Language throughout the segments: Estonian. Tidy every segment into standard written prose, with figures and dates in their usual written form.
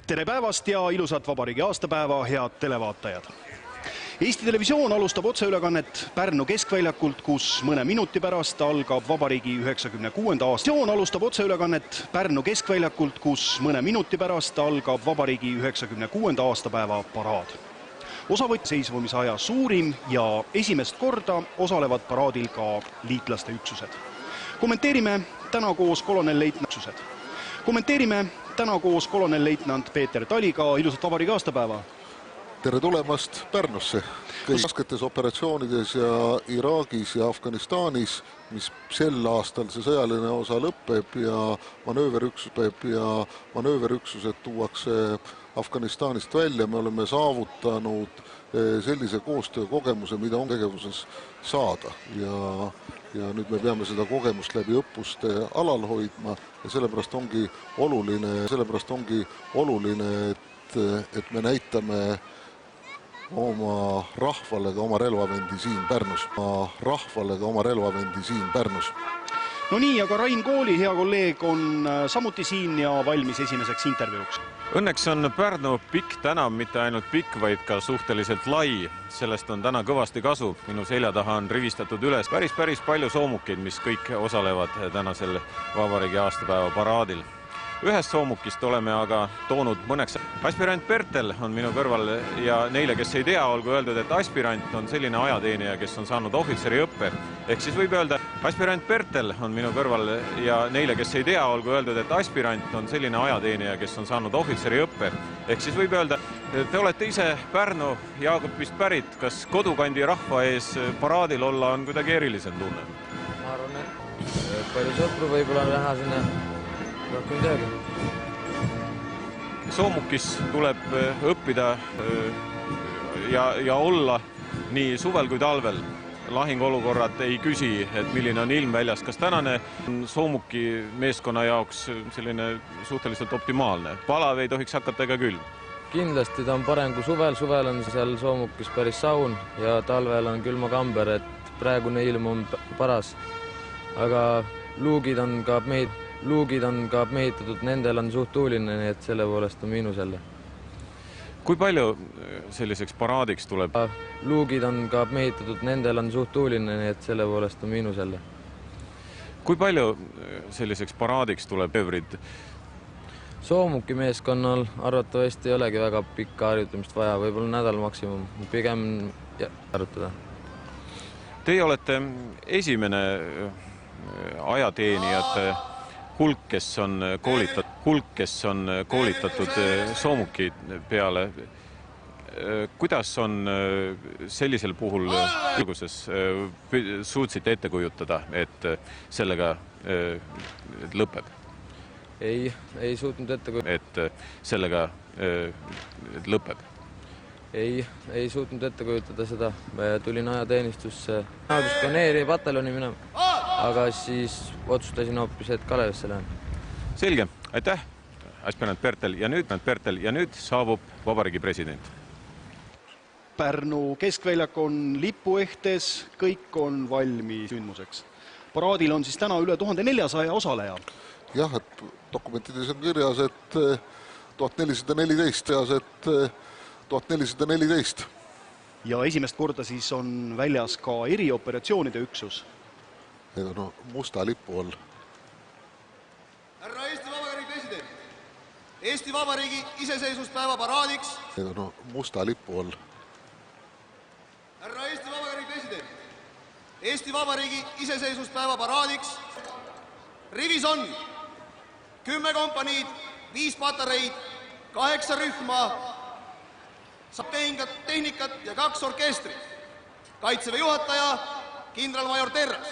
Tere päevast ja ilusat vabariigi aastapäeva, head televaatajad! Eesti Televisioon alustab otseülekannet Pärnu keskväljakult, kus mõne minuti pärast algab vabariigi 96. Televisioon alustab otseülekannet Pärnu keskväljakult, kus mõne minuti pärast algab vabariigi 96. aastapäeva paraad. Osavõtt seisvumise aja suurim ja esimest korda osalevad paraadil ka liitlaste üksused. Kommenteerime täna koos kolonelleitnant Peeter Taliga ilusat vabariigi aastapäeva. Tere tulemast Pärnusse. Kõik rasketes operatsioonides ja Iraagis ja Afganistanis, mis sel aastal see sõjaline osa lõpeb ja manööverüksused tuuakse Afganistanist välja, me oleme saavutanud sellise koostöökogemuse, mida on tegevuses saada. Ja nüüd me peame seda kogemust läbi õppuste alal hoidma ja sellepärast ongi oluline, et me näitame oma rahvale ka oma relvavendi siin Pärnus. No nii, aga Rain Kooli hea kolleeg on samuti siin ja valmis esimeseks intervjuuks. Õnneks on Pärnu pikk tänav, mitte ainult pikk, vaid ka suhteliselt lai. Sellest on täna kõvasti kasu. Minu selja taha on rivistatud üles päris palju soomukeid, mis kõik osalevad tänasel vabariigi aastapäeva paraadil. Ühest soomukist oleme aga toonud mõneks. Aspirant Pertel on minu kõrval ja neile, kes ei tea, olgu öeldud, et aspirant on selline ajateenija, kes on saanud ohvitseri õppe. Ehk siis võib öelda, aspirant Pertel on minu kõrval ja neile, kes ei tea, olgu öeldud, et aspirant on selline ajateenija, kes on saanud ohvitseri õppe. Ehk siis võib öelda, te olete ise Pärnu Jaagupist pärit. Kas kodukandi rahva ees paraadil olla on kuidagi erilisem tunne? Ma arvan, et palju sõpru võib-olla näha sinna. Rohkem teagi. Soomukis tuleb õppida ja olla nii suvel kui talvel. Lahingolukorrad ei küsi, et milline on ilm väljas. Kas tänane soomuki meeskonna jaoks selline suhteliselt optimaalne? Palav ei tohiks hakata ega külm? Kindlasti ta on parem kui suvel. Suvel on seal soomukis päris saun ja talvel on külmakamber, et praegune ilm on paras. Aga luugid on ka mehitatud, nendel on suht tuuline, nii et selle poolest on miinus jälle. Kui palju selliseks paraadiks tuleb? Luugid on ka mehitatud, nendel on suht tuuline, nii et selle poolest on miinus jälle. Kui palju selliseks paraadiks tuleb öövrid? Soomuki meeskonnal arvatavasti ei olegi väga pikka harjutamist vaja, võib-olla nädal maksimum, pigem harjutada. Teie olete esimene ajateenijate hulk, kes on koolitatud soomuki peale. Kuidas on sellisel puhul alguses suutsite ette kujutada, et sellega lõpeb? Ei suutnud ette kujutada. Et sellega lõpeb? Ei suutnud ette kujutada seda. Tulin ajateenistusse Pioneeri pataljoni minema, aga siis otsustasin hoopis, et Kalevisse lähen. Selge, aitäh, aspirant Pertel. Ja nüüd saabub vabariigi president. Pärnu keskväljak on lipuehtes, kõik on valmis sündmuseks. Paraadil on siis täna üle 1400 osaleja. Jah, et dokumentides on kirjas, et 1414. Ja esimest korda siis on väljas ka erioperatsioonide üksus. Need on musta lipu all. Härra Eesti Vabariigi president, Eesti Vabariigi iseseisvuspäeva paraadiks. Need on musta lipu all. Härra Eesti Vabariigi president, Eesti Vabariigi iseseisvuspäeva paraadiks. Rivis on 10 kompaniid, 5 patareid, 8 rühma, tehnikat ja 2 orkestrit. Kaitseväe juhataja, kindralmajor Terras.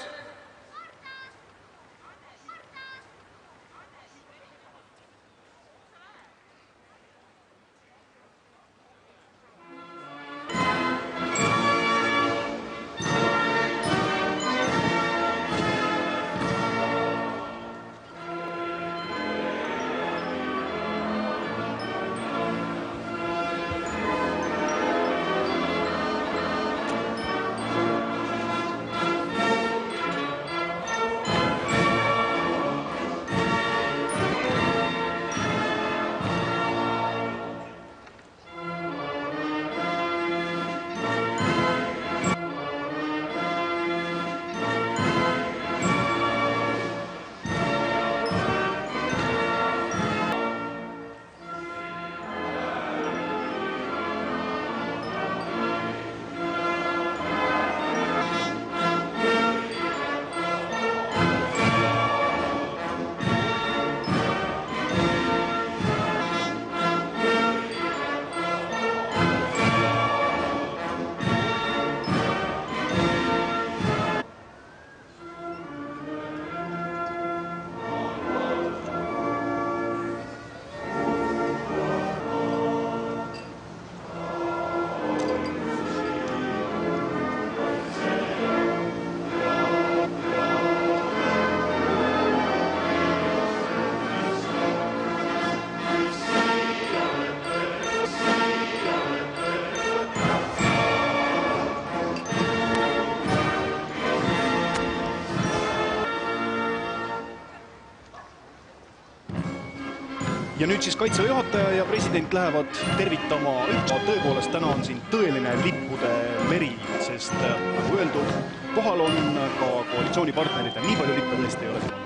ja nüüd siis Kaitseväe juhataja ja president lähevad tervitama tõepoolest täna on siin tõeline lippude meri, sest nagu öeldud, kohal on ka koalitsioonipartnerid ja nii palju lippe tõesti ei ole siin olnud.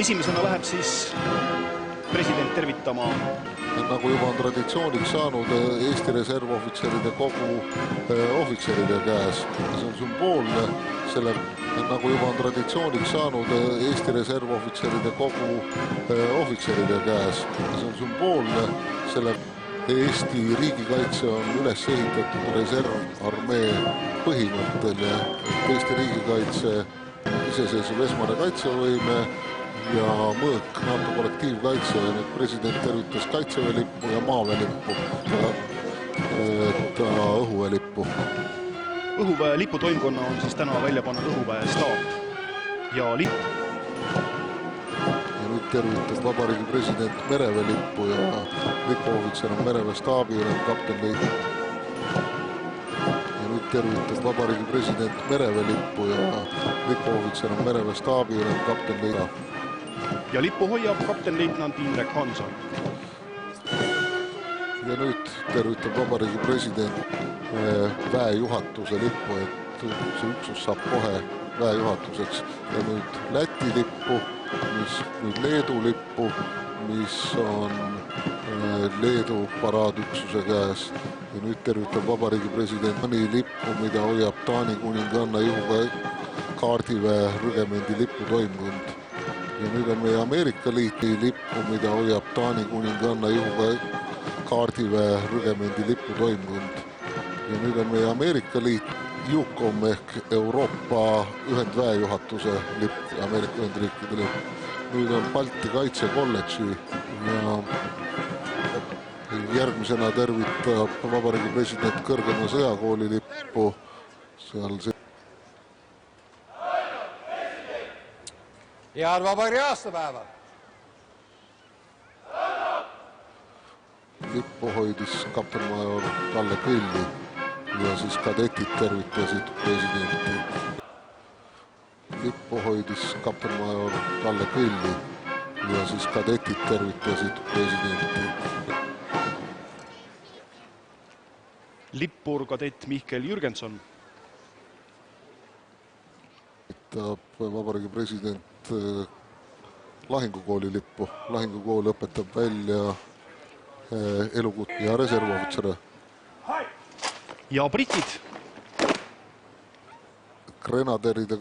Esimesena läheb siis president tervitama. Nagu juba on traditsiooniks saanud Eesti reservohvitseride kogu ohvitseride käes. See on sümboolne, nagu juba on traditsiooniks saanud Eesti reservohvitseride kogu ohvitseride käes. See on sümboolne, Eesti riigikaitse on üles ehitatud reservarmee põhimõttel ja Eesti riigikaitse iseseisv esmane kaitsevõime ja mõõk NATO kollektiivkaitse ja nüüd president tervitas Kaitseväe lippu ja maaväe lippu ja õhuväe lippu. Õhuväe liputoimkonna on siis täna välja pannud õhuväe staap ja lipp. Ja nüüd tervitab Vabariigi president mereväe lippu ja lipuohvitser on mereväe staabi ja kapten leidnud. Ja nüüd tervitab Vabariigi president mereväe lippu ja lipuohvitser on mereväe staabi ja kapten leidnud. Ja lippu hoiab kaptenleitnant Indrek Hanson. Ja nüüd tervitab Vabariigi president väejuhatuse lippu, et see üksus saab kohe väejuhatuseks. Ja nüüd Läti lippu, nüüd Leedu lippu, mis on Leedu paraadüksuse käes. Ja nüüd tervitab Vabariigi president Taani lippu, mida hoiab Taani kuninganna juhuväe kaardiväe rügemendi liputoimkond. Ja nüüd on meie Ameerika liiti lippu, mida hoiab Taani kuninganna juhuväe kaardiväe rügemendi liputoimkond. Ja nüüd on meie Ameerika liit EUCOM ehk Euroopa ühendväejuhatuse lipp, Ameerika Ühendriikide lipp. Nüüd on Balti kaitsekolledži ja järgmisena tervitab Vabariigi president kõrgema sõjakooli lippu seal Head vabariigi aastapäeva! Lippu hoidis kaptenmajor Kalle Kõlli ja siis kadetid tervitasid presidenti. Lippu hoidis kaptenmajor Kalle Kõlli ja siis kadetid tervitasid presidenti. Lippur kadett Mihkel Jürgenson. Vabariigi president lahingukooli lippu. Lahingukool õpetab välja elukut ja reservohvitsere. Ja britid. Grenaderide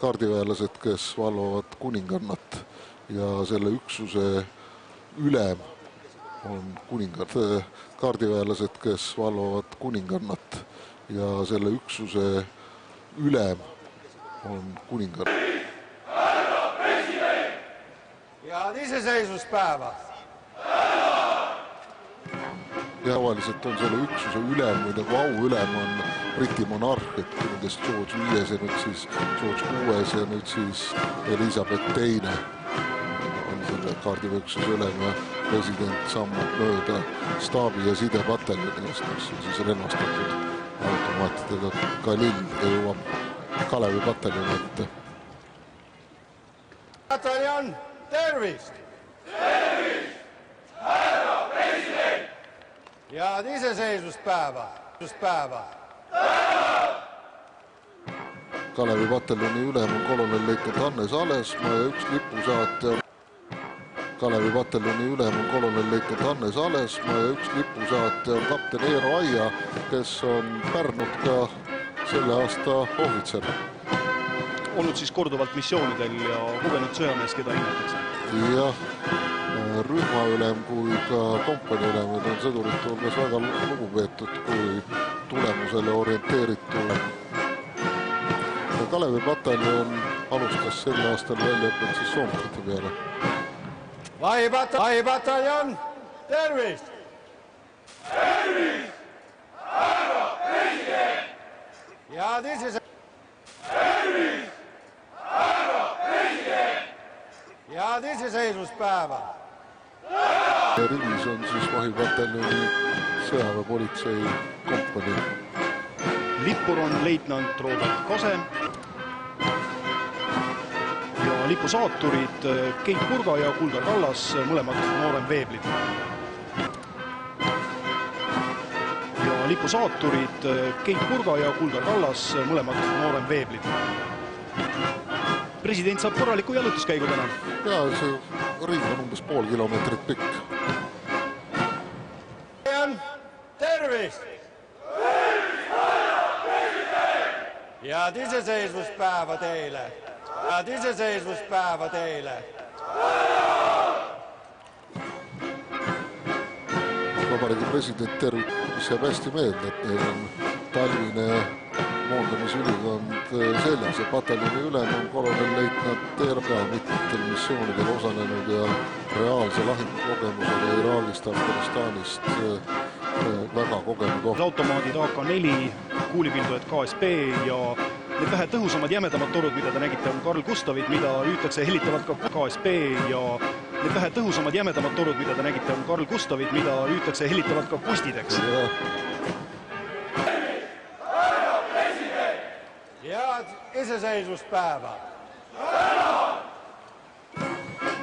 kaardiväelased, kes valvavad kuningannat ja selle üksuse ülem on kuningannat. Kaardiväelased, kes valvavad kuningannat ja selle üksuse ülem on kuninganna. Härra president! Head iseseisvuspäeva! Ja tavaliselt on selle üksuse ülem või nagu auülem on Briti monarh, et kuningas George V ja nüüd siis George VI ja nüüd siis Elizabeth II on selle kaardiväeüksuse ülem ja president sammub mööda staabi ja sidepataljoni, mis on siis relvastatud automaatidega Kalill ja jõuab Kalevi pataljoni ette. Pataljon, tervist! Tervist! Härra president! Head iseseisvuspäeva! Kalevi pataljoni ülem on kolonelleitnant Hannes Alesmaa ja üks lipusaatja. Kalevi pataljoni ülem on kolonelleitnant Hannes Alesmaa ja üks lipusaatja on kapten Eero Aia, kes on Pärnut ka selle aasta ohvitser. Olnud siis korduvalt missioonidel ja kogenud sõjamees, keda hinnatakse. Jah, rühmaülem kui ka kompaniülemid on sõdurite hulgas väga lugupeetud kui tulemusele orienteeritud. Kalevi pataljon alustas sel aastal väljaõpet siis soomlate peale. Vahipataljon, tervist! Tervist! Härra president! Head iseseisvuspäeva! Tervist! Härra president! Head iseseisvuspäeva! Rivis on siis vahipataljoni sõjaväepolitsei kompanii. Lippur on leitnant Robert Kase. lipusaaturid Keit Purga ja Kuldar Kallas, mõlemad nooremveeblid. Ja lipusaaturid Keit Purga ja Kuldar Kallas, mõlemad nooremveeblid. President saab korraliku jalutuskäigu täna. Ja see ring on umbes pool kilomeetrit pikk. Tervist! Head iseseisvuspäeva teile! Head iseseisvuspäeva teile! Vabariigi president tervitus jääb hästi meelde, et neil on talvine moondamisülikond seljas ja pataljoni ülem on kolonelleitnant Erga mitmetel missioonidel osalenud ja reaalse lahingukogemusega Iraagist, Afganistanist väga kogenud automaadid AK-4, kuulipildujad KSB ja need vähe tõhusamad jämedamad torud, mida te nägite, on Carl Gustavid, mida hüütakse hellitavalt ka KSB ja need vähe tõhusamad jämedamad torud, mida te nägite, on Carl Gustavid, mida hüütakse hellitavalt ka kustideks. Head iseseisvuspäeva!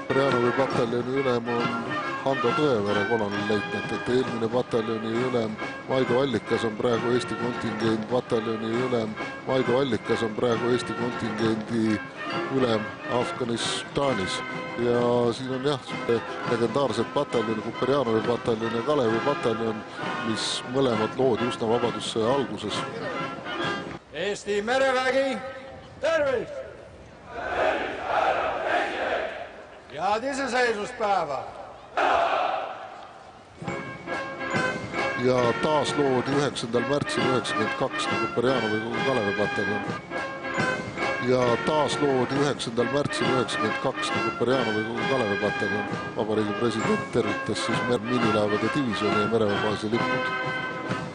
Prianovi pataljoni ülem on Hando Tõevere, kolonelleitnant, et eelmine pataljoni ülem Maido Allikas on praegu Eesti kontingendi pataljoni ülem. Maido Allikas on praegu Eesti kontingendi ülem Afganistanis. Ja siin on jah, legendaarsed pataljoni, Prianovi pataljon ja Kalevi pataljon, mis mõlemad loodi üsna vabadussõja alguses. Eesti merevägi, tervist! Head iseseisvuspäeva! Ja taas loodi 9. märtsil 1992 nagu Prianovi Kalevi pataljon. Ja taas loodi 9. märtsil 1992 nagu Prianovi Kalevi pataljon. Vabariigi president tervitas siis miinilaevade divisjoni ja mereväebaasi lipud.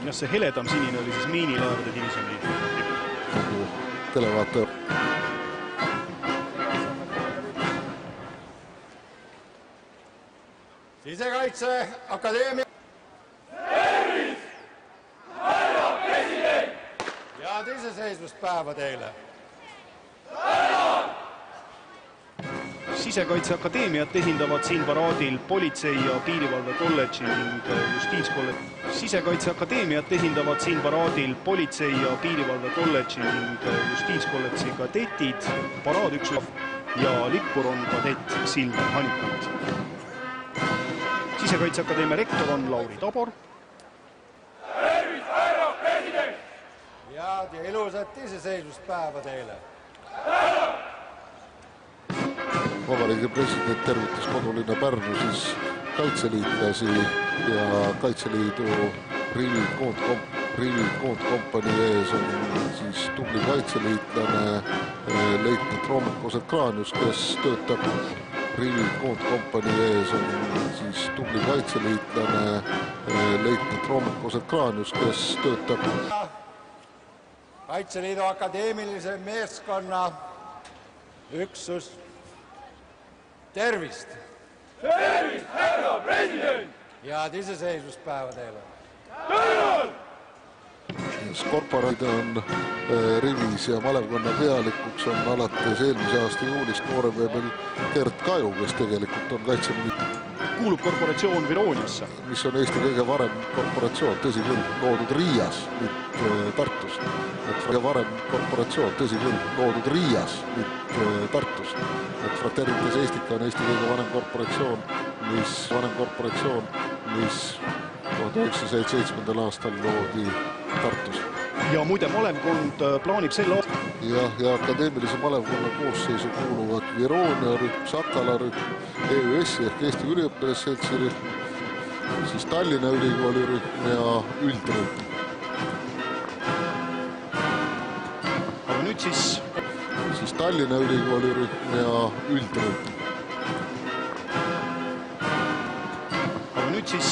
Ja see heledam sinine oli siis miinilaevade divisjoni lipp. Nagu televaataja. Sisekaitseakadeemia. Tervist! Härra president! Head iseseisvuspäeva teile! Sisekaitseakadeemiat esindavad siin paraadil politsei ja piirivalve kolledži ning justiitskolledži. Sisekaitseakadeemiat esindavad siin paraadil politsei ja piirivalve kolledži ning justiitskolledži kadetid, paraadüksus ja lippur on kadett Silver Hanikant. Sisekaitseakadeemia rektor on Lauri Tabor. Tervist, härra president! Head ja ilusat iseseisvuspäeva teile! Vabariigi president tervitas kodulinna Pärnu siis kaitseliitlasi ja Kaitseliidu Rivi koondkompanii ees on siis tubli kaitseliitlane leitnant Roomikosed Kraanius, kes töötab Rivi koondkompanii ees on siis tubli kaitseliitlane leitnant Roomikosed Kraanius, kes töötab Kaitseliidu akadeemilise meeskonna üksus. Tervist! Tervist, härra president! Head iseseisvuspäeva teile! Korporaid on Rivis ja malevkonna pealikuks on alates eelmise aasta juulist nooremveebel Gert Kaju, kes tegelikult on Kaitseliit. Kuulub korporatsioon Virooniasse. Mis on Eesti kõige varem korporatsioon, tõsi küll, loodud Riias, mitte Tartus. Et varem korporatsioon, tõsi küll, loodud Riias, mitte Tartus. Et Fraternitas Eestika on Eesti kõige vanem korporatsioon, mis 1977. aastal loodi Tartus. Ja muide, malevkond plaanib selle aasta. Ja akadeemilise malevkonna koosseisu kuuluvad Viroonia rühm, Sakala rühm, EÜS-i ehk Eesti Üliõpilasseltsi rühm, siis Tallinna Ülikooli rühm ja üldrühm. Aga nüüd siis Tallinna Ülikooli rühm ja üldrühm. Aga nüüd siis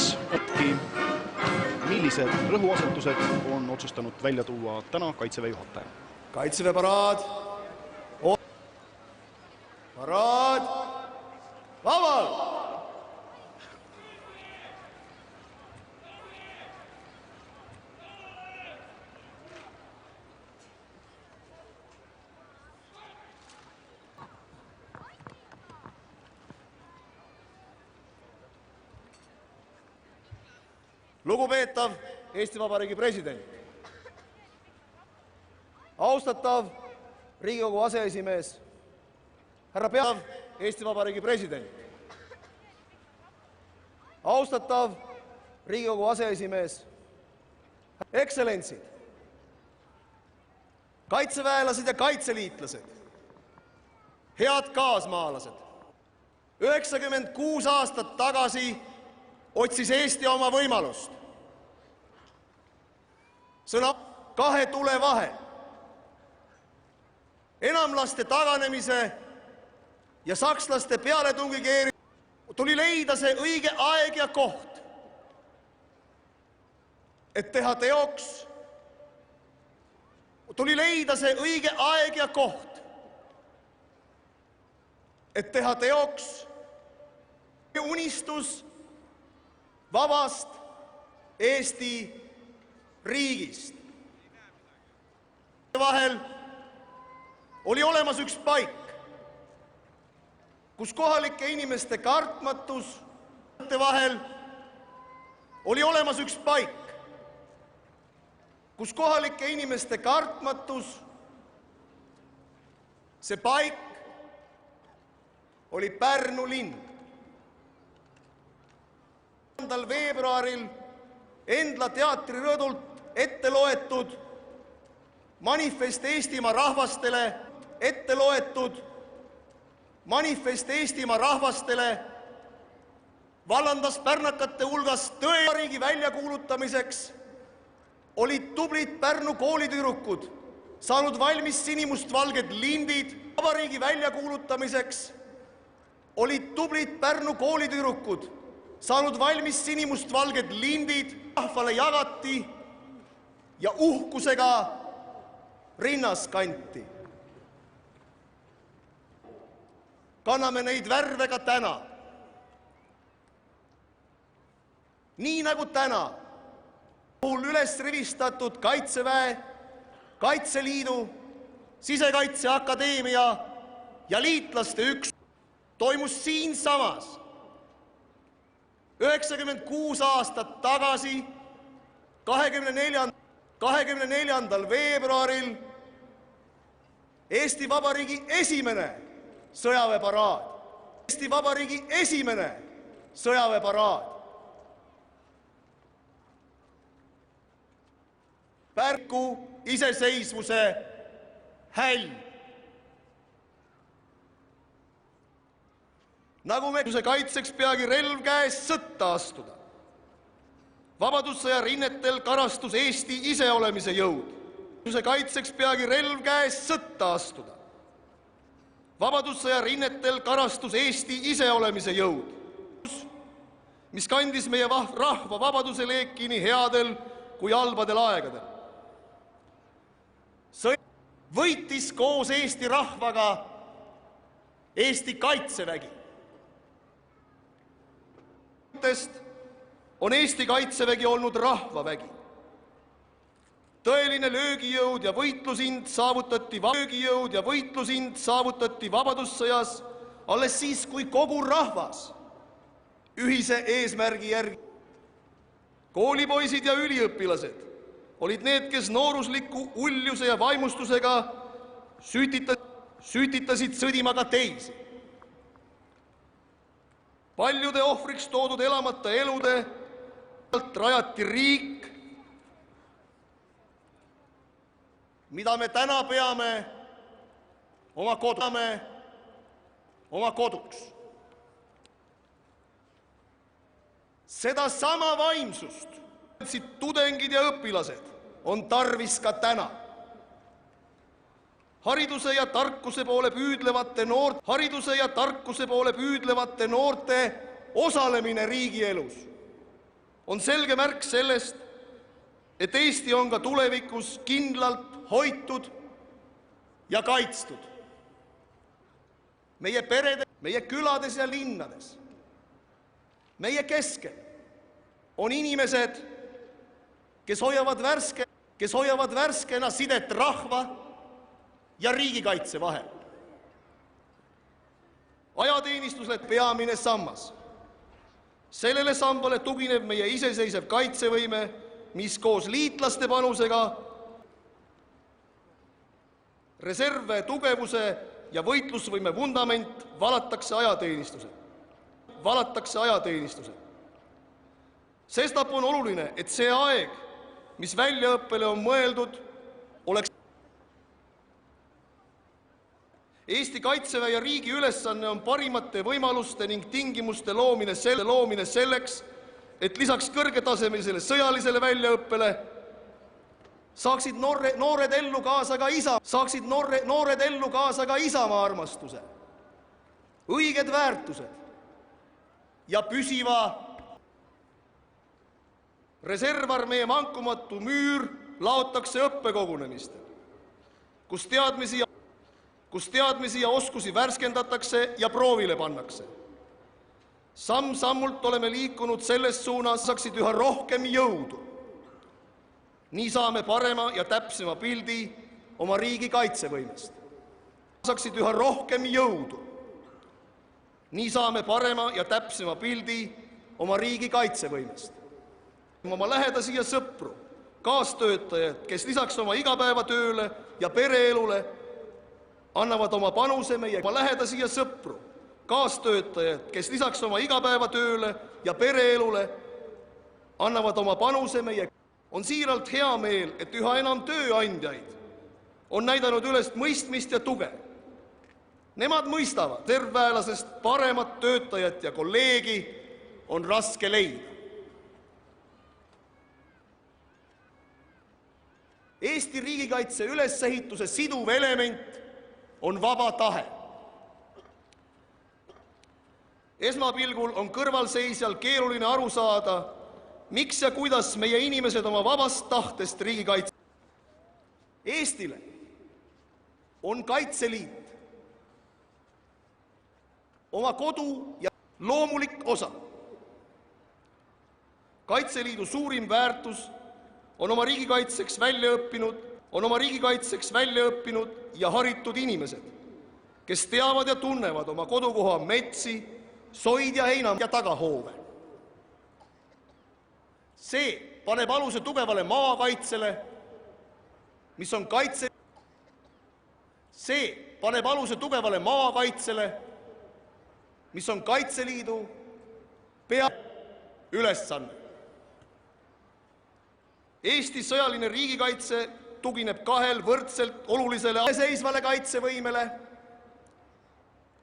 millised rõhuasetused on otsustanud välja tuua täna Kaitseväe juhataja? Kaitseväe paraad. Paraad. Laval! Lugupeetav Eesti Vabariigi president, austatav Riigikogu aseesimees, härra Eesti Vabariigi president, austatav Riigikogu aseesimees, ekstsellentsid, kaitseväelased ja kaitseliitlased, head kaasmaalased. 96 aastat tagasi otsis Eesti oma võimalust. Sõna kahe tule vahel, enamlaste taganemise ja sakslaste pealetungi tuli leida see õige aeg ja koht, et teha teoks. Tuli leida see õige aeg ja koht, et teha teoks unistus vabast Eesti riigist. Vahel oli olemas üks paik, kus kohalike inimeste kartmatus vahel oli olemas üks paik, kus kohalike inimeste kartmatus, see paik oli Pärnu linn. 4. veebruaril Endla teatri rõdult ette loetud manifest Eestimaa rahvastele, ette loetud manifest Eestimaa rahvastele vallandas pärnakate hulgas tõeriigi väljakuulutamiseks, olid tublid Pärnu koolitüdrukud saanud valmis sinimustvalged lindid. Vabariigi väljakuulutamiseks olid tublid Pärnu koolitüdrukud saanud valmis sinimustvalged lindid, rahvale jagati ja uhkusega rinnas kanti. Kanname neid värve ka täna. Nii nagu täna puhul üles rivistatud Kaitseväe, Kaitseliidu, Sisekaitseakadeemia ja liitlaste üks toimus siinsamas 96 aastat tagasi 24. veebruaril Eesti Vabariigi esimene sõjaväeparaad. Eesti Vabariigi esimene sõjaväeparaad. Pärnu iseseisvuse häll. Nagu me kaitseks peagi relv käes sõtta astuda. Vabadussõja rinnetel karastus Eesti iseolemise jõud. Kaitseks peagi relv käes sõtta astuda. Vabadussõja rinnetel karastus Eesti iseolemise jõud, mis kandis meie rahva vabaduse leeki nii headel kui halbadel aegadel. Võitis koos Eesti rahvaga Eesti Kaitsevägi. On Eesti Kaitsevägi olnud rahvavägi. Tõeline löögijõud ja võitlusind saavutati vabadussõjas alles siis, kui kogu rahvas ühise eesmärgi järgi. Koolipoisid ja üliõpilased olid need, kes noorusliku uljuse ja vaimustusega süütitasid sõdima ka teisi. Paljude ohvriks toodud elamata elude rajati riik, mida me täna peame oma koduks. Seda sama vaimsust tudengid ja õpilased on tarvis ka täna. Hariduse ja tarkuse poole püüdlevate noorte osalemine riigielus on selge märk sellest, et Eesti on ka tulevikus kindlalt hoitud ja kaitstud. Meie perede, meie külades ja linnades, meie keskel on inimesed, kes hoiavad värskena sidet rahva ja riigikaitse vahel. Ajateenistused peamine sammas. Sellele sambale tugineb meie iseseisev kaitsevõime, mis koos liitlaste panusega reservväe tugevuse ja võitlusvõime vundament valatakse ajateenistusel. Sestap on oluline, et see aeg, mis väljaõppele on mõeldud, oleks Eesti Kaitseväe ja riigi ülesanne on parimate võimaluste ning tingimuste loomine selleks, et lisaks kõrgetasemelisele sõjalisele väljaõppele saaksid noored ellu kaasa ka isamaa armastuse, õiged väärtused ja püsiva reservarmee vankumatu müür laotakse õppekogunemistel, kus teadmisi ja oskusi värskendatakse ja proovile pannakse. Samm-sammult oleme liikunud selles suunas, saaksid üha rohkem jõudu. Nii saame parema ja täpsema pildi oma riigi kaitsevõimest. Saaksid üha rohkem jõudu. Nii saame parema ja täpsema pildi oma riigi kaitsevõimest. Oma lähedasi ja sõpru, kaastöötajad, kes lisaks oma igapäevatööle ja pereelule annavad oma panuse meie On siiralt hea meel, et üha enam tööandjaid on näidanud üles mõistmist ja tuge. Nemad mõistavad, reservväelasest paremat töötajat ja kolleegi on raske leida. Eesti riigikaitse ülesehituse siduv element on vaba tahe. Esmapilgul on kõrvalseisjal keeruline aru saada, miks ja kuidas meie inimesed oma vabast tahtest riigikaitse. Eestile on Kaitseliit oma kodu ja loomulik osa. Kaitseliidu suurim väärtus on oma riigikaitseks välja õppinud ja haritud inimesed, kes teavad ja tunnevad oma kodukoha metsi, soid ja heina ja tagahoove. See paneb aluse tugevale maakaitsele, mis on Kaitseliidu ülesanne. Eesti sõjaline riigikaitse tugineb kahel võrdselt olulisele iseseisvale kaitsevõimele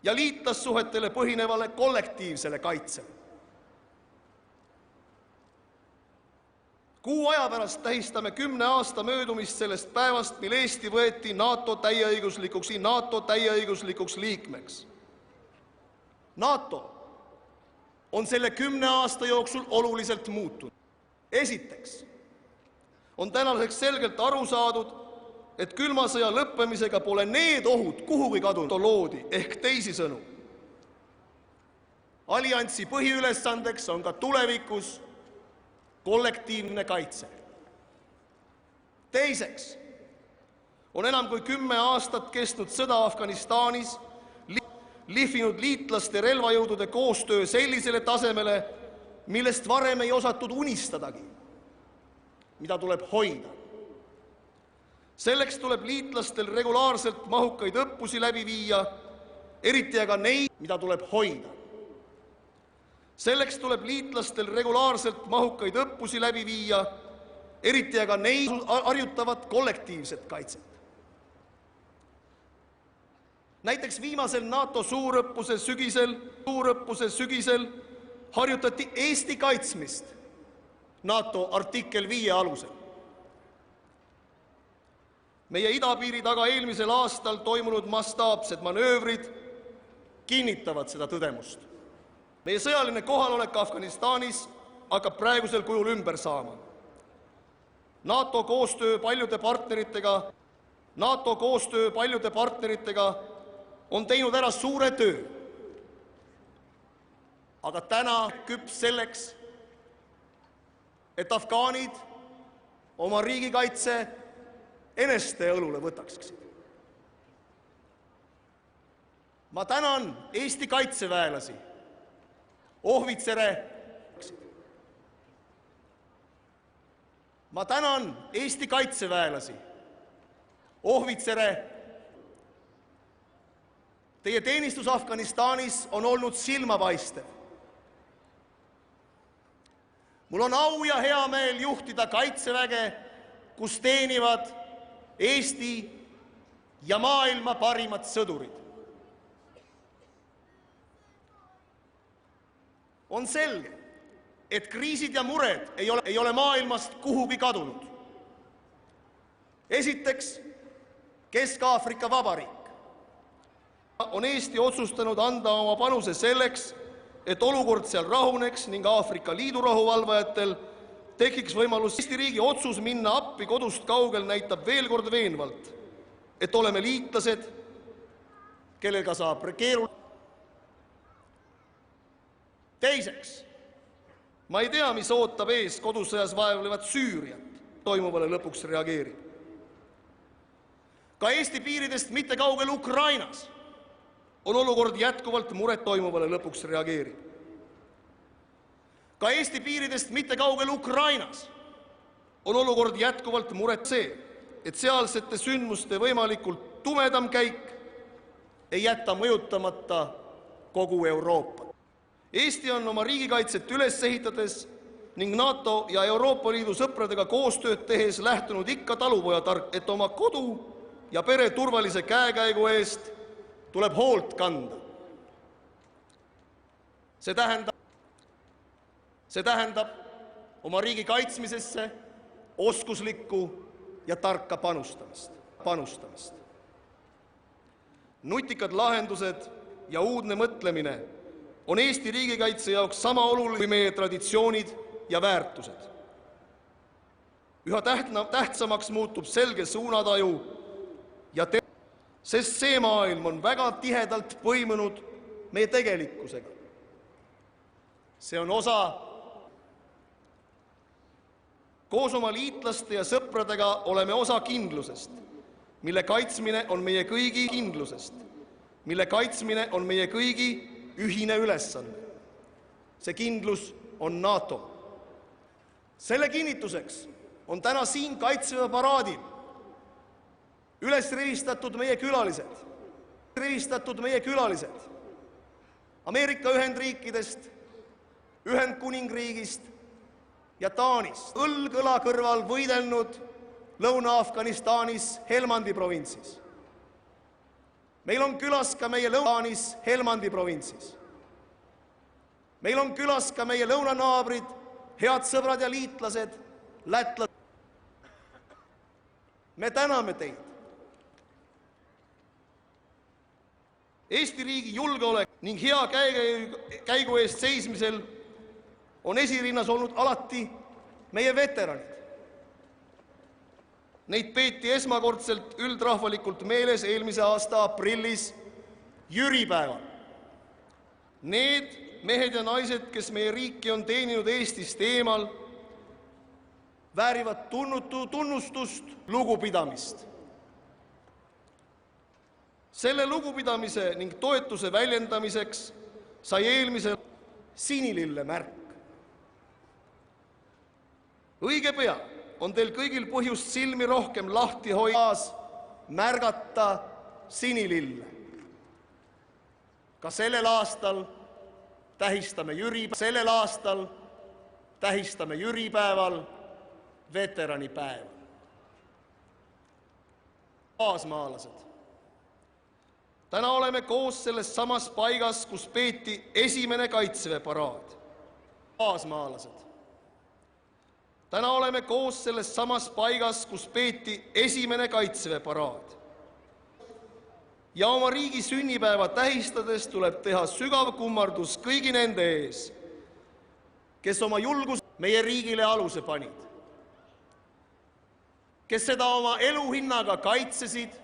ja liitlassuhetele põhinevale kollektiivsele kaitsele. Kuu aja pärast tähistame 10 aasta möödumist sellest päevast, mil Eesti võeti NATO täieõiguslikuks liikmeks. NATO on selle 10 aasta jooksul oluliselt muutunud. Esiteks on tänaseks selgelt aru saadud, et külma sõja lõppemisega pole need ohud kuhugi kadunud loodi ehk teisisõnu. Alliansi põhiülesandeks on ka tulevikus kollektiivne kaitse. Teiseks on enam kui 10 aastat kestnud sõda Afganistanis lihvinud liitlaste relvajõudude koostöö sellisele tasemele, millest varem ei osatud unistadagi, mida tuleb hoida. Selleks tuleb liitlastel regulaarselt mahukaid õppusi läbi viia, eriti aga neid, mida tuleb hoida. Selleks tuleb liitlastel regulaarselt mahukaid õppusi läbi viia, eriti aga neid harjutavat kollektiivset kaitset. Näiteks viimasel NATO suurõppuse sügisel harjutati Eesti kaitsmist NATO artikkel 5 alusel. Meie idapiiri taga eelmisel aastal toimunud mastaapsed manöövrid kinnitavad seda tõdemust. Meie sõjaline kohalolek Afganistanis hakkab praegusel kujul ümber saama. NATO koostöö paljude partneritega on teinud ära suure töö. Aga täna küps selleks, et afgaanid oma riigikaitse eneste õlule võtaksid. Ma tänan Eesti kaitseväelasi, ohvitsere Ma tänan Eesti kaitseväelasi, ohvitsere. Teie teenistus Afganistanis on olnud silmapaistev. Mul on au ja hea meel juhtida kaitseväge, kus teenivad Eesti ja maailma parimad sõdurid. On selge, et kriisid ja mured ei ole maailmast kuhugi kadunud. Esiteks, Kesk-Aafrika Vabariik. On Eesti otsustanud anda oma panuse selleks, et olukord seal rahuneks ning Aafrika Liidu rahuvalvajatel tekiks võimalus. Eesti riigi otsus minna appi kodust kaugel näitab veel kord veenvalt, et oleme liitlased, kellega saab keeruline. Teiseks, ma ei tea, mis ootab ees kodusõjas vaevlevat Süüriat, toimuvale lõpuks reageerib. Ka Eesti piiridest mitte kaugel Ukrainas on olukord jätkuvalt muret toimuvale lõpuks reageerib. Ka Eesti piiridest mitte kaugel Ukrainas on olukord jätkuvalt muret see, et sealsete sündmuste võimalikult tumedam käik ei jätta mõjutamata kogu Euroopat. Eesti on oma riigikaitset üles ehitades ning NATO ja Euroopa Liidu sõpradega koostööd tehes lähtunud ikka talupojatark, et oma kodu ja pere turvalise käekäigu eest tuleb hoolt kanda. See tähendab oma riigi kaitsmisesse oskuslikku ja tarka panustamist. Nutikad lahendused ja uudne mõtlemine on Eesti riigikaitse jaoks sama oluline kui meie traditsioonid ja väärtused. Üha tähtsamaks muutub selge suunataju sest see maailm on väga tihedalt põimunud meie tegelikkusega. See on osa koos oma liitlaste ja sõpradega oleme osa kindlusest, mille kaitsmine on meie kõigi ühine ülesanne. See kindlus on NATO. Selle kinnituseks on täna siin Kaitseväe paraadil üles rivistatud meie külalised Ameerika Ühendriikidest, Ühendkuningriigist ja Taanist, õlg õla kõrval võidelnud Lõuna-Afganistanis Helmandi provintsis. Meil on külas ka meie Helmandi provintsis. Meil on külas ka meie lõunanaabrid, head sõbrad ja liitlased, lätlased. Me täname teid. Eesti riigi julgeolek ning hea käigu eest seismisel on esirinnas olnud alati meie veteranid. Neid peeti esmakordselt üldrahvalikult meeles eelmise aasta aprillis jüripäeval. Need mehed ja naised, kes meie riiki on teeninud Eestist eemal, väärivad tunnustust, lugupidamist. Selle lugupidamise ning toetuse väljendamiseks sai eelmisel sinilille märk. Õige pea on teil kõigil põhjust silmi rohkem lahti hoias märgata sinilille. Ka sellel aastal tähistame jüripäeval veteranipäeva. Kaasmaalased. Täna oleme koos selles samas paigas, kus peeti esimene Kaitseväe paraad. Kaasmaalased. Täna oleme koos selles samas paigas, kus peeti esimene Kaitseväe paraad. Ja oma riigi sünnipäeva tähistades tuleb teha sügav kummardus kõigi nende ees, kes oma julgus meie riigile aluse panid, kes seda oma eluhinnaga kaitsesid,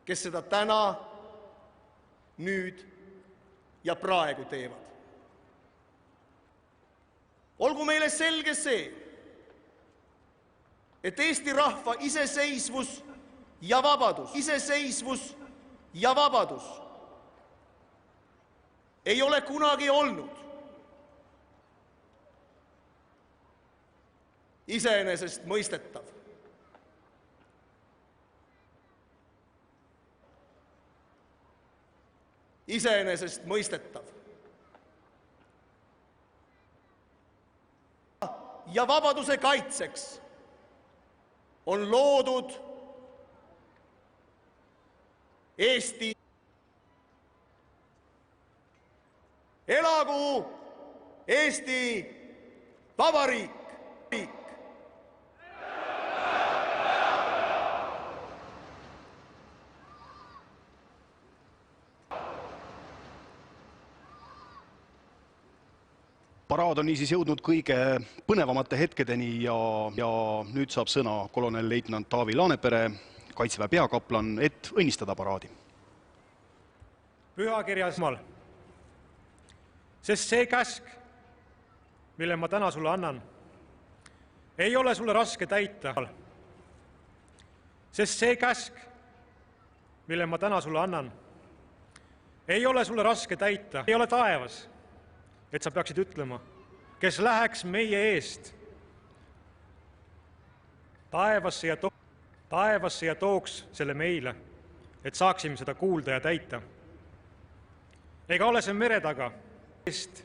kes seda täna, nüüd ja praegu teevad. Olgu meile selge see, et Eesti rahva iseseisvus ja vabadus ei ole kunagi olnud iseenesestmõistetav. Iseenesestmõistetav. Ja vabaduse kaitseks on loodud Eesti. Elagu Eesti Vabariik! Paraad on niisiis jõudnud kõige põnevamate hetkedeni ja nüüd saab sõna kolonel-leitnant Taavi Laanepere, Kaitseväe peakaplan, et õnnistada paraadi. Pühakirjas Jumal, sest see käsk, mille ma täna sulle annan, ei ole sulle raske täita. Sest see käsk, mille ma täna sulle annan, ei ole sulle raske täita. Ei ole taevas, et sa peaksid ütlema, kes läheks meie eest taevasse ja tooks selle meile, et saaksime seda kuulda ja täita. Ega ole see mere taga eest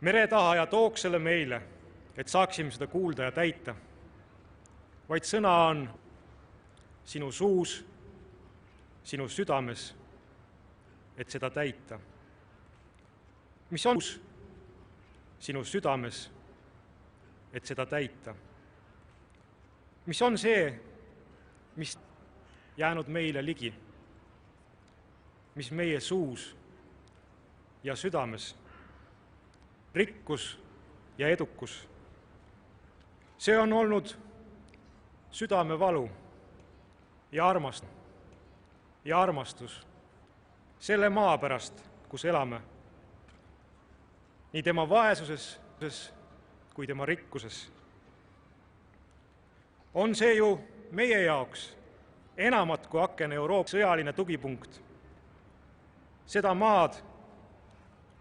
mere taha ja tooks selle meile, et saaksime seda kuulda ja täita. Vaid sõna on sinu suus, sinu südames, et seda täita. Mis on sinu südames, et seda täita? Mis on see, mis jäänud meile ligi, mis meie suus ja südames, rikkus ja edukus. See on olnud südamevalu ja armastus selle maa pärast, kus elame, nii tema vaesuses kui tema rikkuses. On see ju meie jaoks enamat kui aken Euroopa sõjaline tugipunkt. Seda maad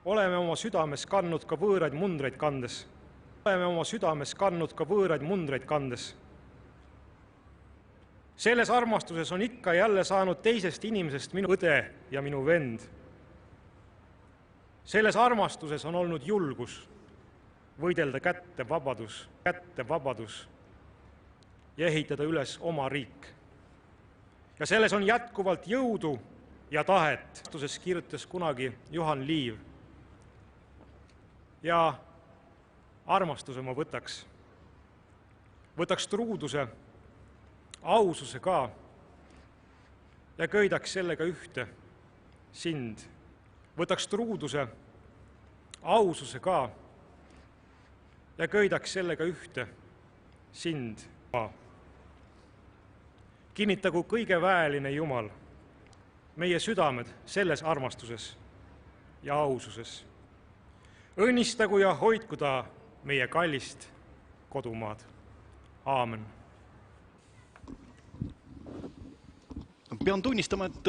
oleme oma südames kandnud ka võõraid mundreid kandes. Selles armastuses on ikka jälle saanud teisest inimesest minu õde ja minu vend. Selles armastuses on olnud julgus võidelda kätte vabadus ja ehitada üles oma riik. Ja selles on jätkuvalt jõudu ja tahet. Armastuses kirjutas kunagi Juhan Liiv. Ja armastuse ma võtaks truuduse, aususe ka ja köidaks sellega ühte sind. Võtaks truuduse, aususe ka ja köidaks sellega ühte sind. Kinnitagu kõige väeline Jumal meie südamed selles armastuses ja aususes. Õnnistagu ja hoidku ta meie kallist kodumaad. Aamen. Pean tunnistama, et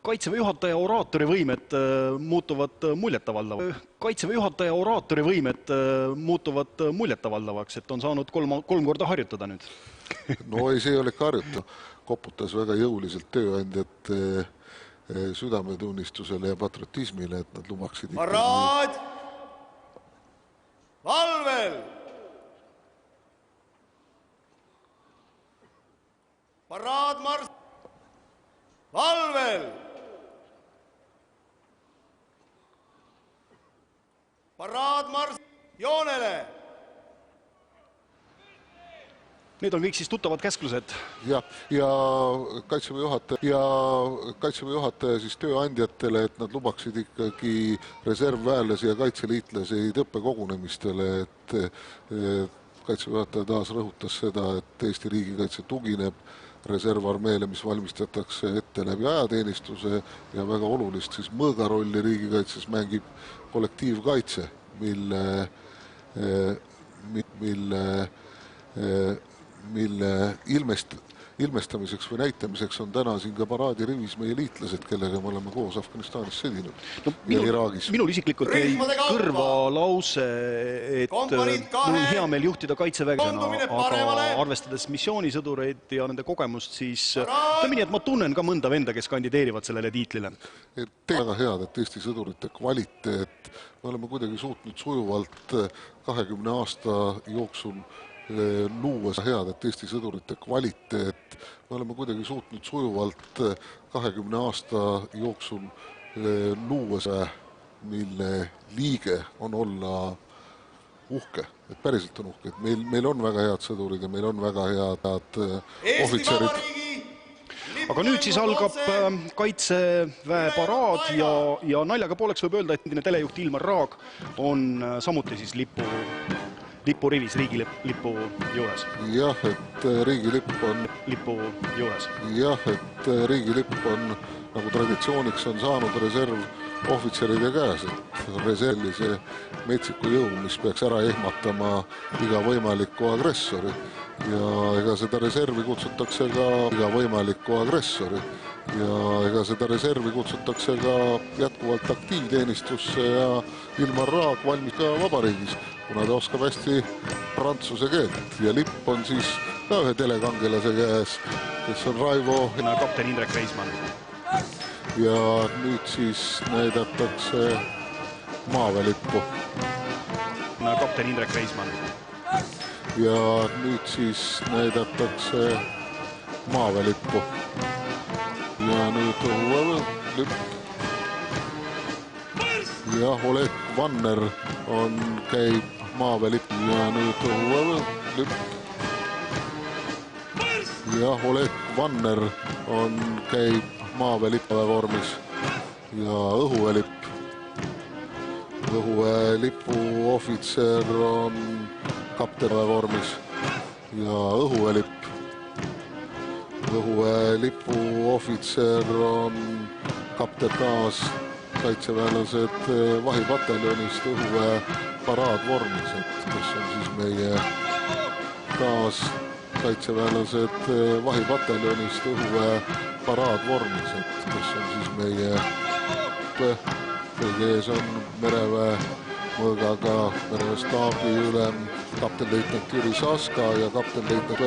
Kaitseväe juhataja oraatori võimed muljetavaldavaks, et on saanud kolm korda harjutada nüüd. No ei, see ei ole ikka harjuta. Koputas väga jõuliselt tööandjate südametunnistusele ja patriotismile, et nad lumaksid Paraad! Valvel! Paraad mars! Valvel! Paraad mars! Joonele! Need on kõik siis tuttavad käsklused. Ja Kaitseväe juhataja siis tööandjatele, et nad lumaksid ikkagi reservväelasi ja kaitseliitlasi õppekogunemistele, et Kaitseväe juhataja taas rõhutas seda, et Eesti riigikaitse tugineb reservarmeele, mis valmistatakse ette läbi ajateenistuse ja väga olulist siis mõõgarolli riigikaitses mängib kollektiivkaitse, mille ilmestamiseks või näitamiseks on täna siin ka paraadirivis meie liitlased, kellega me oleme koos Afganistanis sõdinud ja Iraagis. Minul isiklikult jäi kõrva lause, et mul on hea meel juhtida kaitsevägena, aga arvestades missioonisõdureid ja nende kogemust, siis ütleme nii, et ma tunnen ka mõnda venda, kes kandideerivad sellele tiitlile. Väga head, et Eesti sõdurite kvaliteet, me oleme kuidagi suutnud sujuvalt 20 aasta jooksul luua head, et Eesti sõdurite kvaliteet, me oleme kuidagi suutnud sujuvalt 20 aasta jooksul luua, mille liige on olla uhke, et päriselt on uhke, et meil on väga head sõdurid ja meil on väga head ohvitserid. Aga nüüd siis algab kaitseväe paraad ja naljaga pooleks võib öelda, et endine telejuht Ilmar Raag on samuti siis lipurivis riigilipu juures. Jah, et riigilipp on lipu juures. Jah, et riigilipp on, nagu traditsiooniks on saanud reservohvitseride käes, et reservise metsiku jõu, mis peaks ära ehmatama iga võimaliku agressori. Ja ega seda reservi kutsutakse ka jätkuvalt aktiivteenistusse ja Ilmar Raag valmis ka vabariigis, kuna ta oskab hästi prantsuse keelt ja lipp on siis ka ühe telekangelase käes, kes on Raivo kapten Indrek Reismann. Ja nüüd siis näidatakse maaväelippu. Kapten Indrek Reismann. Ja nüüd siis näidatakse maaväelippu. Ja nüüd lipp. Ja Oleg Vanner käib maaväelipp. Ja nüüd lipp. Ja Oleg Vanner käib maaväelippa vormis. Ja õhuväelipp. Õhuväelipu ohvitser on kapteni vormis ja õhuväelipp. Õhuväelipu ohvitser on kapten taas kaitseväelased vahipataljonist õhuväe paraadvormis, kes on siis meie taas kaitseväelased vahipataljonist õhuväe paraadvormis, kes on siis meie kõige ees on mereväe mõõgaga mereväe staabi ülem kaptenleitnant Jüri Saska ja kaptenleitnant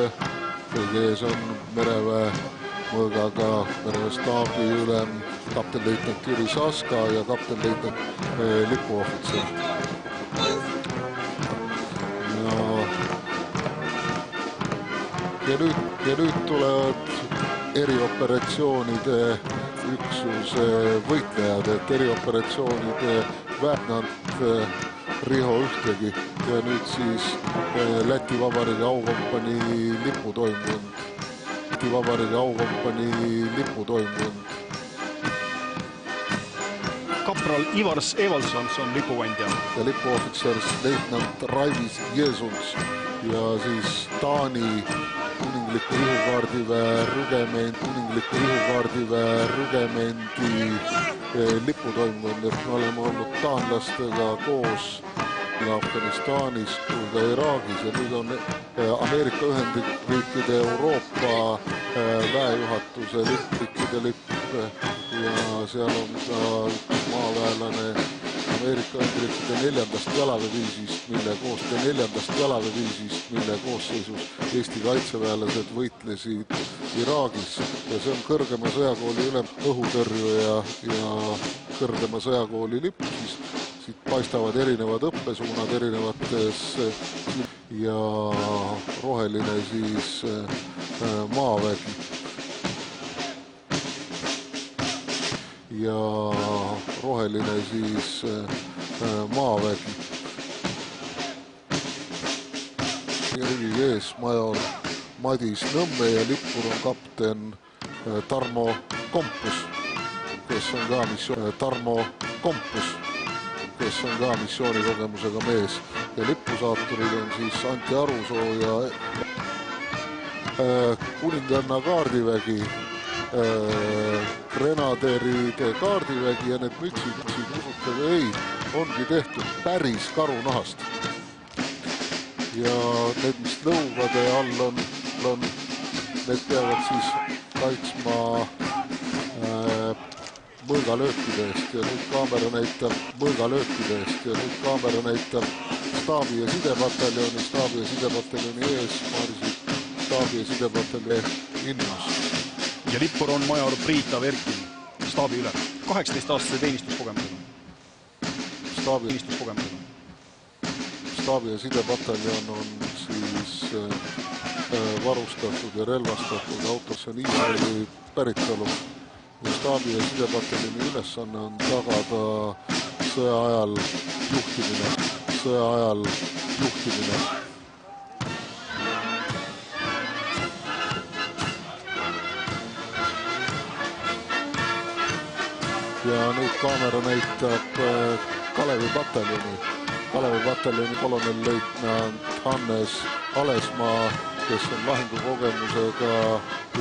kõige ees on mereväe mõõgaga mereväe staabi ülem kaptenleitnant Jüri Saska ja kaptenleitnant lipuohvitser. Ja nüüd tulevad erioperatsioonide üksuse võitlejad, et erioperatsioonide väärnant Riho Ühtegi ja nüüd siis Läti Vabariigi aukompanii liputoimkond. Kapral Ivars Evalsons on lipukandja. Ja lipuohvitser leitnant Raivis Jesuns ja siis Taani kuningliku ihukaardiväe rügemendi liputoimkond, et me oleme olnud taanlastega koos Afganistanis kui ka Iraagis ja nüüd on Ameerika Ühendriikide Euroopa väejuhatuse lipp ja seal on ka maaväelane Ameerika Ühendriikide 4. jalaväediviisist, mille koosseisus Eesti kaitseväelased võitlesid Iraagis ja see on kõrgema sõjakooli ülem õhutõrjuja ja kõrgema sõjakooli lipp, siis siit paistavad erinevad õppesuunad erinevates ja roheline siis maavägi. Ja roheline siis maavägi. Rivi ees major Madis Nõmme ja lippur on kapten Tarmo Kompus, kes on ka missioonikogemusega mees ja lippusaaturid on siis Anti Arusoo ja kuninganna kaardivägi, grenaderide kaardivägi ja need mütsid, usute või ei, ongi tehtud päris karunahast. Ja need, mis nõugade all on need peavad siis kaitsma mõõgalöökide eest ja nüüd kaamera näitab mõõgalöökide eest ja nüüd kaamera näitab staabi- ja sidepataljoni ees, Maarisik staabi- ja sidepataljoni innus. ja lippur on major Priit Averkin, staabiülem, 18-aastase teenistuskogemusega. Staabi- ja sidepataljon on siis varustatud ja relvastatud autosse on Iisraeli päritolu. Staabi- ja sidepataljoni ülesanne on tagada sõja ajal juhtimine. Ja nüüd kaamera näitab Kalevi pataljoni kolonelleitnant Hannes Alesmaa, kes on lahingukogemusega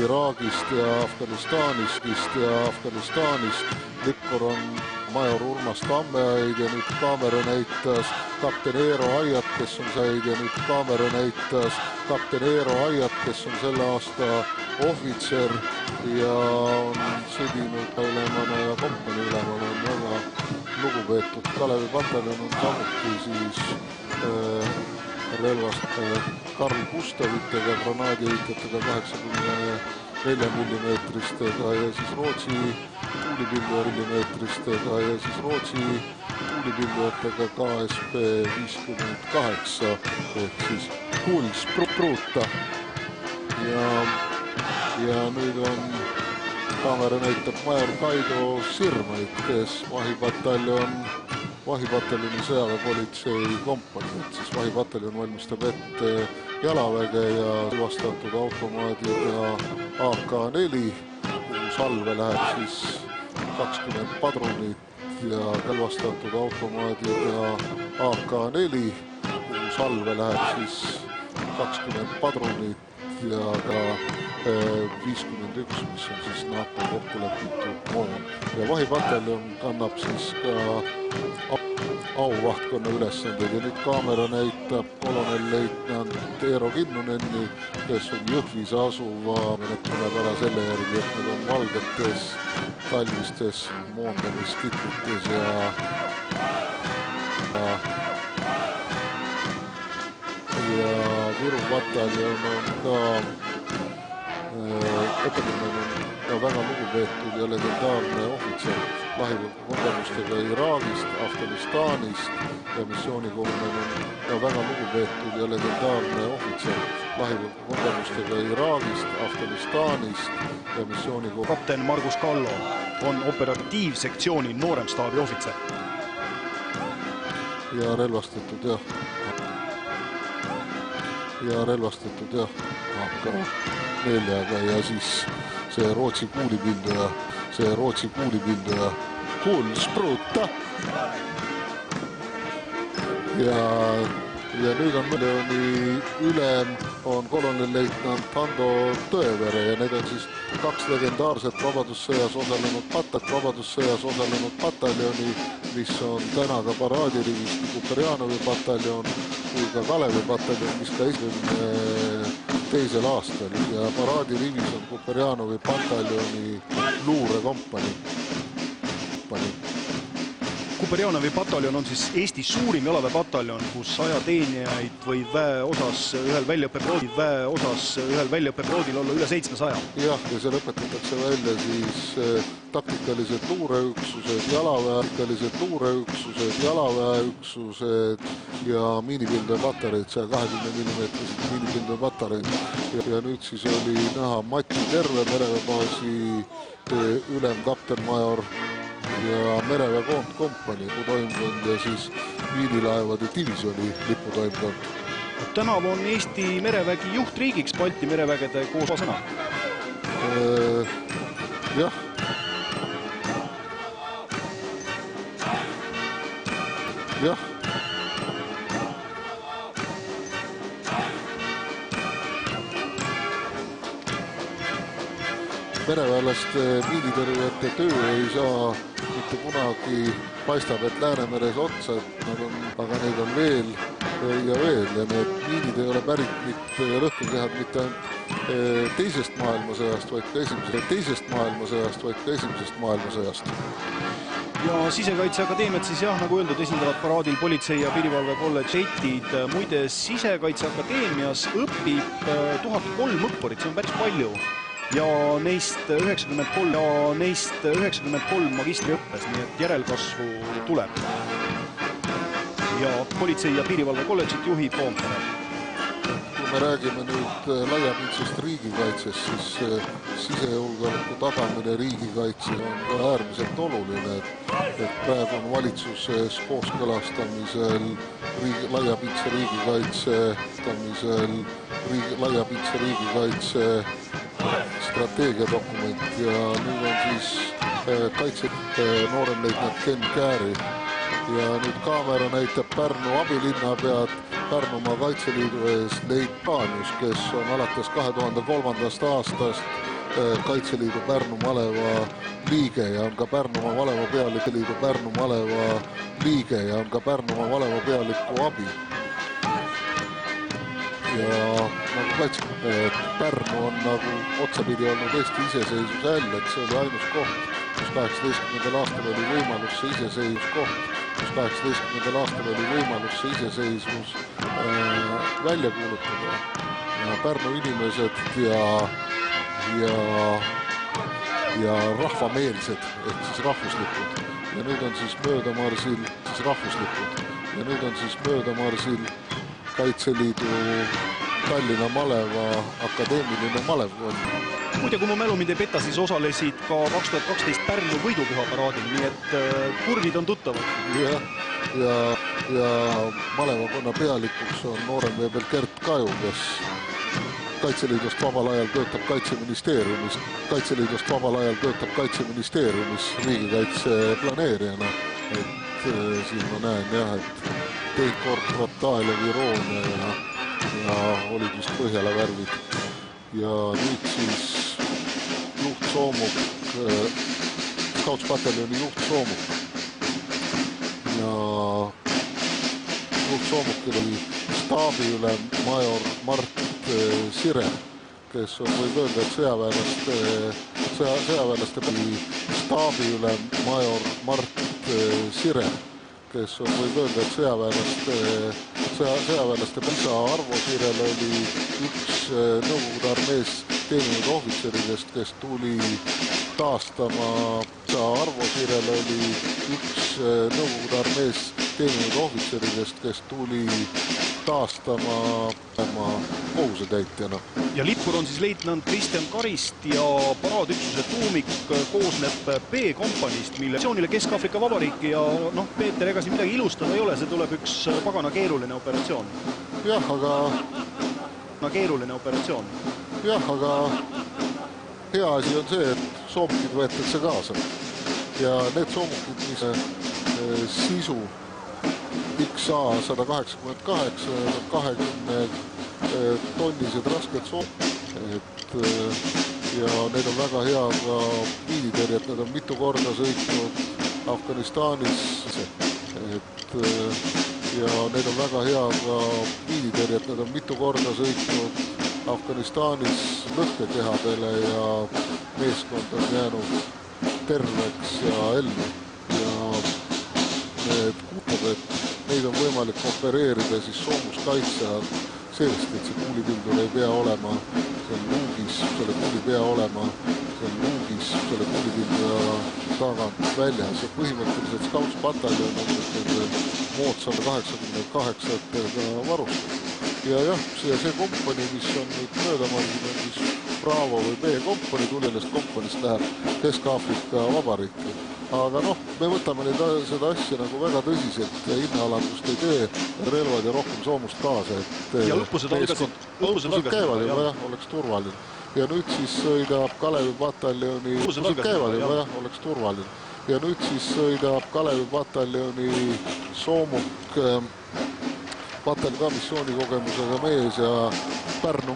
Iraagist ja Afganistanist. Lippur on major Urmas Tammeaid ja nüüd kaamera näitas kapten Eero Aiat, kes on säid ja nüüd kaamera näitas kapten Eero Aiat, kes on selle aasta ohvitser ja on sõdinud ülemana ja kompanii ülemana on väga lugupeetud. Kalevi pataljon on samuti siis relvast Karl Gustavitega, granaadiheitjatega 84 millimeetristega ja siis Rootsi kuulipildujatega ja siis Rootsi kuulipildujatega KSP 58 ehk siis Kuulspruuta. Ja nüüd on kaamera näitab major Kaido Sirmait, kes vahipataljoni sõjaväepolitsei kompanii, et siis vahipataljon valmistab ette jalaväge ja relvastatud automaadiga AK-4, kuhu salve läheb siis 20 padrunit ja relvastatud automaadiga AK-4, kuhu salve läheb siis 20 padrunit ja ka 51, mis on siis NATO kokkulepitud moon. Ja vahipataljon kannab siis ka auvahtkonna ülesandeid ja nüüd kaamera näitab kolonelleitnant Eero Kinnunenni, kes on Jõhvis asuva, need tuleb ära selle järgi, et need on valgetes talvistes moondamiskitlites ja Viru pataljon on ka õpetatud ja väga lugupeetud ja legendaarne ohvitser lahingukogemustega Iraagist, Afganistanist ja missioonikogemusega ja väga lugupeetud ja legendaarne ohvitser lahingukogemustega Iraagist, Afganistanist ja missioonikogemusega. Kapten Margus Kallo on operatiivsektsiooni nooremstaabi ohvitser. Ja relvastatud AK-4-ga ja siis see Rootsi kuulipilduja Kuulspruuta. Ja nüüd on miljoni ülem on kolonelleitnant Hando Tõevere ja need on siis kaks legendaarset vabadussõjas osalenud pataljoni, mis on täna ka paraadirivis Kuperjanovi pataljon kui ka Kalevi pataljon, mis ka 1992. aastal ja paraadirivis on Kuperjanovi pataljoni luurekompanii. Kuperjanovi pataljon on siis Eesti suurim jalaväepataljon, kus ajateenijaid võib väeosas ühel väljaõppeperioodil olla üle 700. Jah, ja seal õpetatakse välja siis taktikalised jalaväeüksused ja miinipildujapataljonid, 120 millimeetrised miinipildujapataljonid. Ja nüüd siis oli näha Mati Terve, mereväebaasi ülem kaptenmajor ja mereväe koondkompanii liputoimkond ja siis miinilaevade divisjoni liputoimkond. Tänav on Eesti merevägi juhtriigiks Balti merevägede koosasena. Jah. Mereväelaste miinitõrjujate töö ei saa mitte kunagi, paistab, et Läänemeres otsa, aga neid on veel ja need miinid ei ole pärit mitte lõhkekehad mitte ainult teisest maailmasõjast, vaid ka esimesest maailmasõjast. Ja Sisekaitseakadeemiat siis jah, nagu öeldud, esindavad paraadil politsei- ja piirivalvekolledži etid. Muide, Sisekaitseakadeemias õpib 1003 õppurit, see on päris palju. Ja neist 93 magistriõppes, nii et järelkasvu tuleb. Ja politsei- ja piirivalvekolledžit juhib Toompere. Kui me räägime nüüd laiapindsest riigikaitsest, siis sisejulgeoleku tagamine riigikaitse on ka äärmiselt oluline, et praegu on valitsuses kooskõlastamisel laiapindse riigikaitse strateegiadokument ja nüüd on siis nooremleitnant Ken Kääri ja nüüd kaamera näitab Pärnu abilinnapead Pärnumaa Kaitseliidu ees Leit Paanius, kes on alates 2003. aastast Kaitseliidu Pärnu maleva liige ja on ka Pärnumaa maleva pealiku abi. Ja nagu Pärnu on nagu otsapidi olnud Eesti iseseisvuse häll, et see oli ainus koht, kus 18. aastal oli võimalus see iseseisvus välja kuulutada. Ja Pärnu inimesed ja rahvameelsed ehk siis rahvuslikud. Ja nüüd on siis möödamarsil Kaitseliidu Tallinna maleva akadeemiline malevkond. Muide, kui mu mälu mind ei peta, siis osalesid ka 2012 Pärnu võidupühaparaadil, nii et kurvid on tuttavad. Ja malevakonna pealikuks on nooremveebel Gert Kaju, kes Kaitseliidust vabal ajal töötab Kaitseministeeriumis riigikaitse planeerijana. Et siin ma näen jah, et Teikord, Rotaal ja Viroonia ja olid vist Põhjala värvid. Ja nüüd siis juht Soomuk, Skautspataljoni juht Soomuk. Ja juht Soomukil oli staabiülem major Mart Sire, kes on, võib öelda, et sõjaväelaste staabiülem major Mart Sire, kes on, võib öelda, et sõjaväelaste Pisa Arvo Sirel oli üks Nõukogude armees teeninud ohvitseridest, kes tuli taastama. Arvo Sirel oli üks Nõukogude armees teeninud ohvitseridest, kes tuli taastama kohusetäitjana. Ja lippur on siis leitnant Kristjan Karist ja paraadüksuse tuumik koosneb B-kompanist, mille missioonile Kesk-Aafrika Vabariiki ja Peeter, ega siin midagi ilustada ei ole, see tuleb üks pagana keeruline operatsioon. Jah, aga hea asi on see, et soomukid võetakse kaasa. Ja need soomukid, mis sisu XA-188, 20 tonnised rasked soomukid. Ja need on väga hea ka miinitõrjet, need on mitu korda sõitnud Afganistanis. Ja need on väga hea ka miinitõrjet, need on mitu korda sõitnud Afganistanis lõhkekehadele ja meeskond on jäänud terveks ja ellu. Ja need kuutab, et neid on võimalik opereerida siis soomuskaitse sellest, et see kuulipildur ei pea olema seal luugis, selle kuulipildura tagant väljas. Ja põhimõtteliselt Skautspataljoni on nende moodsam 88-tega varustatud. Ja jah, see kompani, mis on nüüd möödamargil, on siis Bravo või B-kompani, tulelest kompanist läheb Kesk-Aafrika Vabariiki. Aga me võtame seda asja nagu väga tõsiselt ja hinnaalandust ei tee, relvad ja rohkem soomust kaasa. Ja õppused käivad juba, jah, oleks turvaline. Ja nüüd siis sõidab Kalevi pataljoni Soomuk, pataljon ka missioonikogemusega mees ja Pärnu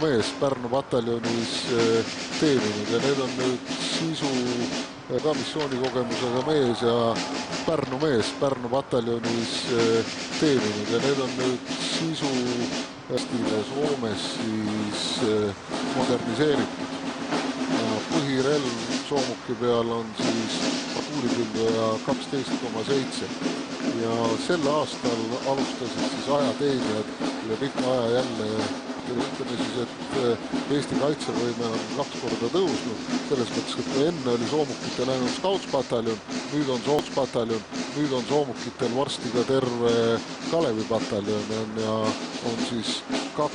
pataljonis teeninud ja need on nüüd sisu ka missioonikogemusega mees ja Pärnu pataljonis teeninud ja need on nüüd sisu Soomes siis moderniseeritud. Põhirelv soomuki peal on siis kuulipilduja 12,7 ja sel aastal alustasid siis ajateenijad üle pika aja jälle. Ütleme siis, et Eesti kaitsevõime on 2 korda tõusnud, selles mõttes, et enne oli soomukitel ainult Scoutspataljon, nüüd on soomukitel varsti ka terve Kalevipataljon ja on siis 2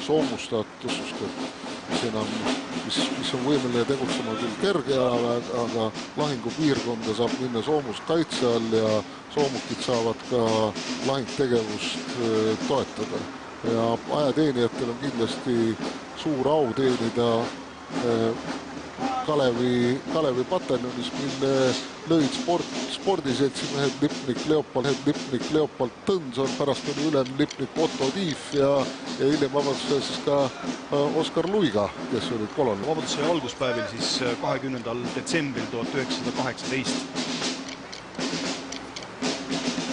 soomustatust, mis on võimeline tegutsema küll kergealaga, aga lahingupiirkonda saab minna soomuskaitse all ja soomukid saavad ka lahingtegevust toetada. Ja ajateenijatel on kindlasti suur au teenida Kalevi pataljonis, mille lõid spordiseltsimehed Lipnik Leopold Tõnson, pärast oli ülem Lipnik Otto Tiif ja hiljem vabadusel siis ka Oskar Luiga, kes olid kolonel. Vabadussõja alguspäevil siis 20. detsembril 1918.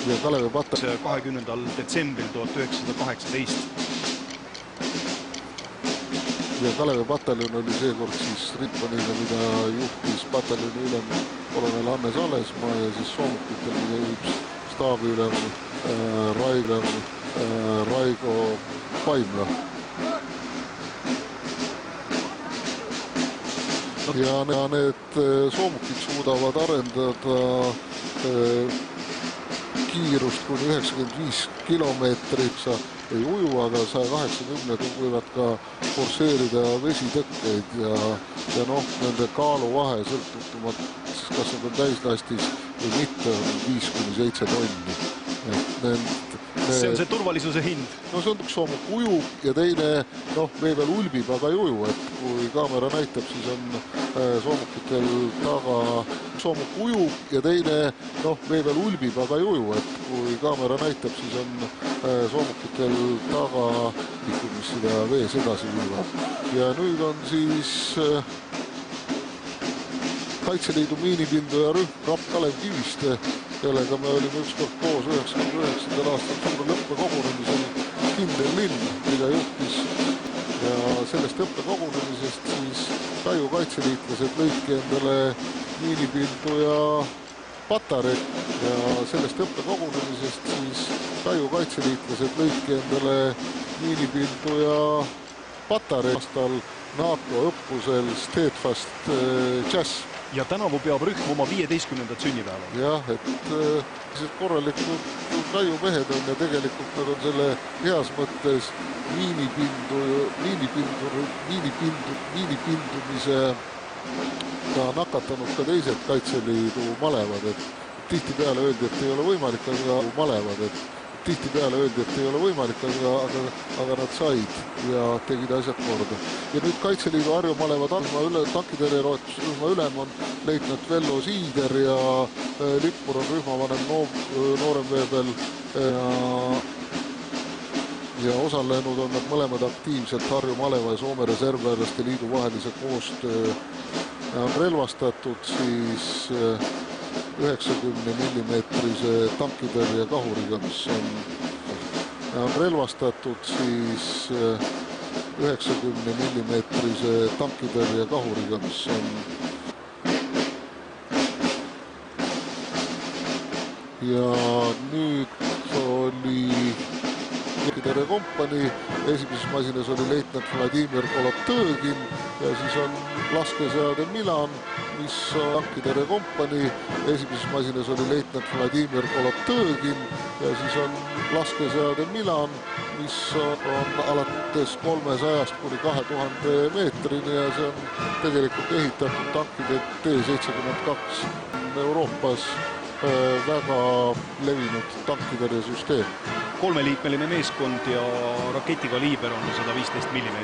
Ja Kalevi pataljon 20. detsembril 1918. Ja Kalevi pataljon oli seekord siis ritpaniga, mida juhtis pataljoni ülem kolonel Hannes Alesmaa ja siis soomukitel, mida juhtis staabiülem Raigo Paimla. Ja need soomukid suudavad arendada kiirust kuni 95 kilomeetrit, sa ei uju, aga 180 võivad ka forseerida vesitõkkeid ja nende kaaluvahe sõltutumalt, kas nad on täislastis või mitte, on 5-7 tonni. See on see turvalisuse hind. No see on üks soomuk ujub ja teine vee peal ulbib, aga ei uju, et kui kaamera näitab, siis on soomukitel taga soomuk ujub ja teine vee peal ulbib, aga ei uju, et kui kaamera näitab, siis on soomukitel taga liikud, mis seda vees edasi viivad. Ja nüüd on siis Kaitseliidu miinipinduja rühm Rapp Kalev Kiviste, kellega me olime ükskord koos 99. aastal suure õppekogunemisel Kindel linn, mida juhtis. Ja sellest õppekogunemisest siis Taiu kaitseliitlased lõidki endale miinipinduja patarei ja sellest õppekogunemisest siis Taiu kaitseliitlased lõidki endale miinipinduja patarei aastal NATO õppusel Steadfast Jazz. Ja tänavu peab rühm oma 15. sünnipäeva. Jah, et korralikud Taiu mehed on ja tegelikult nad on selle heas mõttes miinipindumise nakatanud ka teised Kaitseliidu malevad, et tihtipeale öeldi, et ei ole võimalik, aga nad said ja tegid asjad korda. Ja nüüd Kaitseliidu Harju malevad tankitõrjerühma ülem on leitnant Vello Siider ja Lippur on rühmavanem Nooremveebel ja osalenud on nad mõlemad aktiivselt Harju maleva ja Soome reservväelaste liidu vahelise koostöö on relvastatud siis 90 mm tankitõrje kahuriga, mis on relvastatud siis 90 mm tankitõrje kahuriga, mis on ja nüüd oli tankitõrjekompanii, esimeses masinas oli leitnant Vladimir Kolotõõgin ja siis on laskeseade Milan, mis on tankitõrjekompanii, esimeses masinas oli leitnant Vladimir Kolotõõgin ja siis on laskeseade Milan, mis on alates 300 kuni 2000 meetrini ja see on tegelikult ehitatud tankide T-72 Euroopas väga levinud tankitõrjesüsteem. 3-liikmeline meeskond ja raketikaliiber on 115 mm.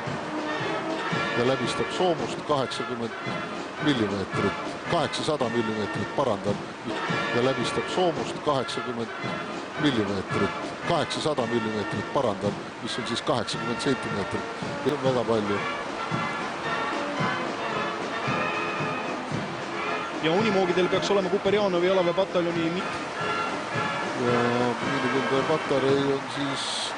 Ja läbistab soomust 800 mm, parandan, ja läbistab soomust 80 mm, parandan, mis on siis 80 sentimeetrit. See on väga palju. Ja unimoogidel peaks olema Kuperjanovi jalaväepataljoni ja miinipinduja patarei on siis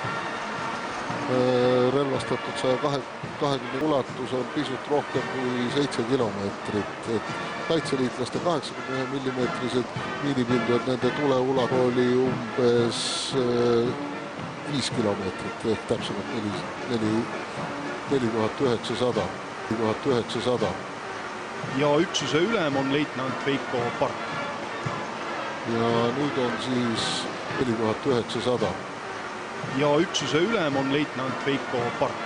relvastatud 120 ulatus on pisut rohkem kui 7 kilomeetrit. Kaitseliitlaste 81 millimeetrised miinipildujad, nende tuleulatus oli umbes 5 kilomeetrit ehk täpsemalt 4900. Ja üksuse ülem on leitnant Veiko Park. Ja nüüd on siis 4900. Ja üksuse ülem on leitnant Veiko Park.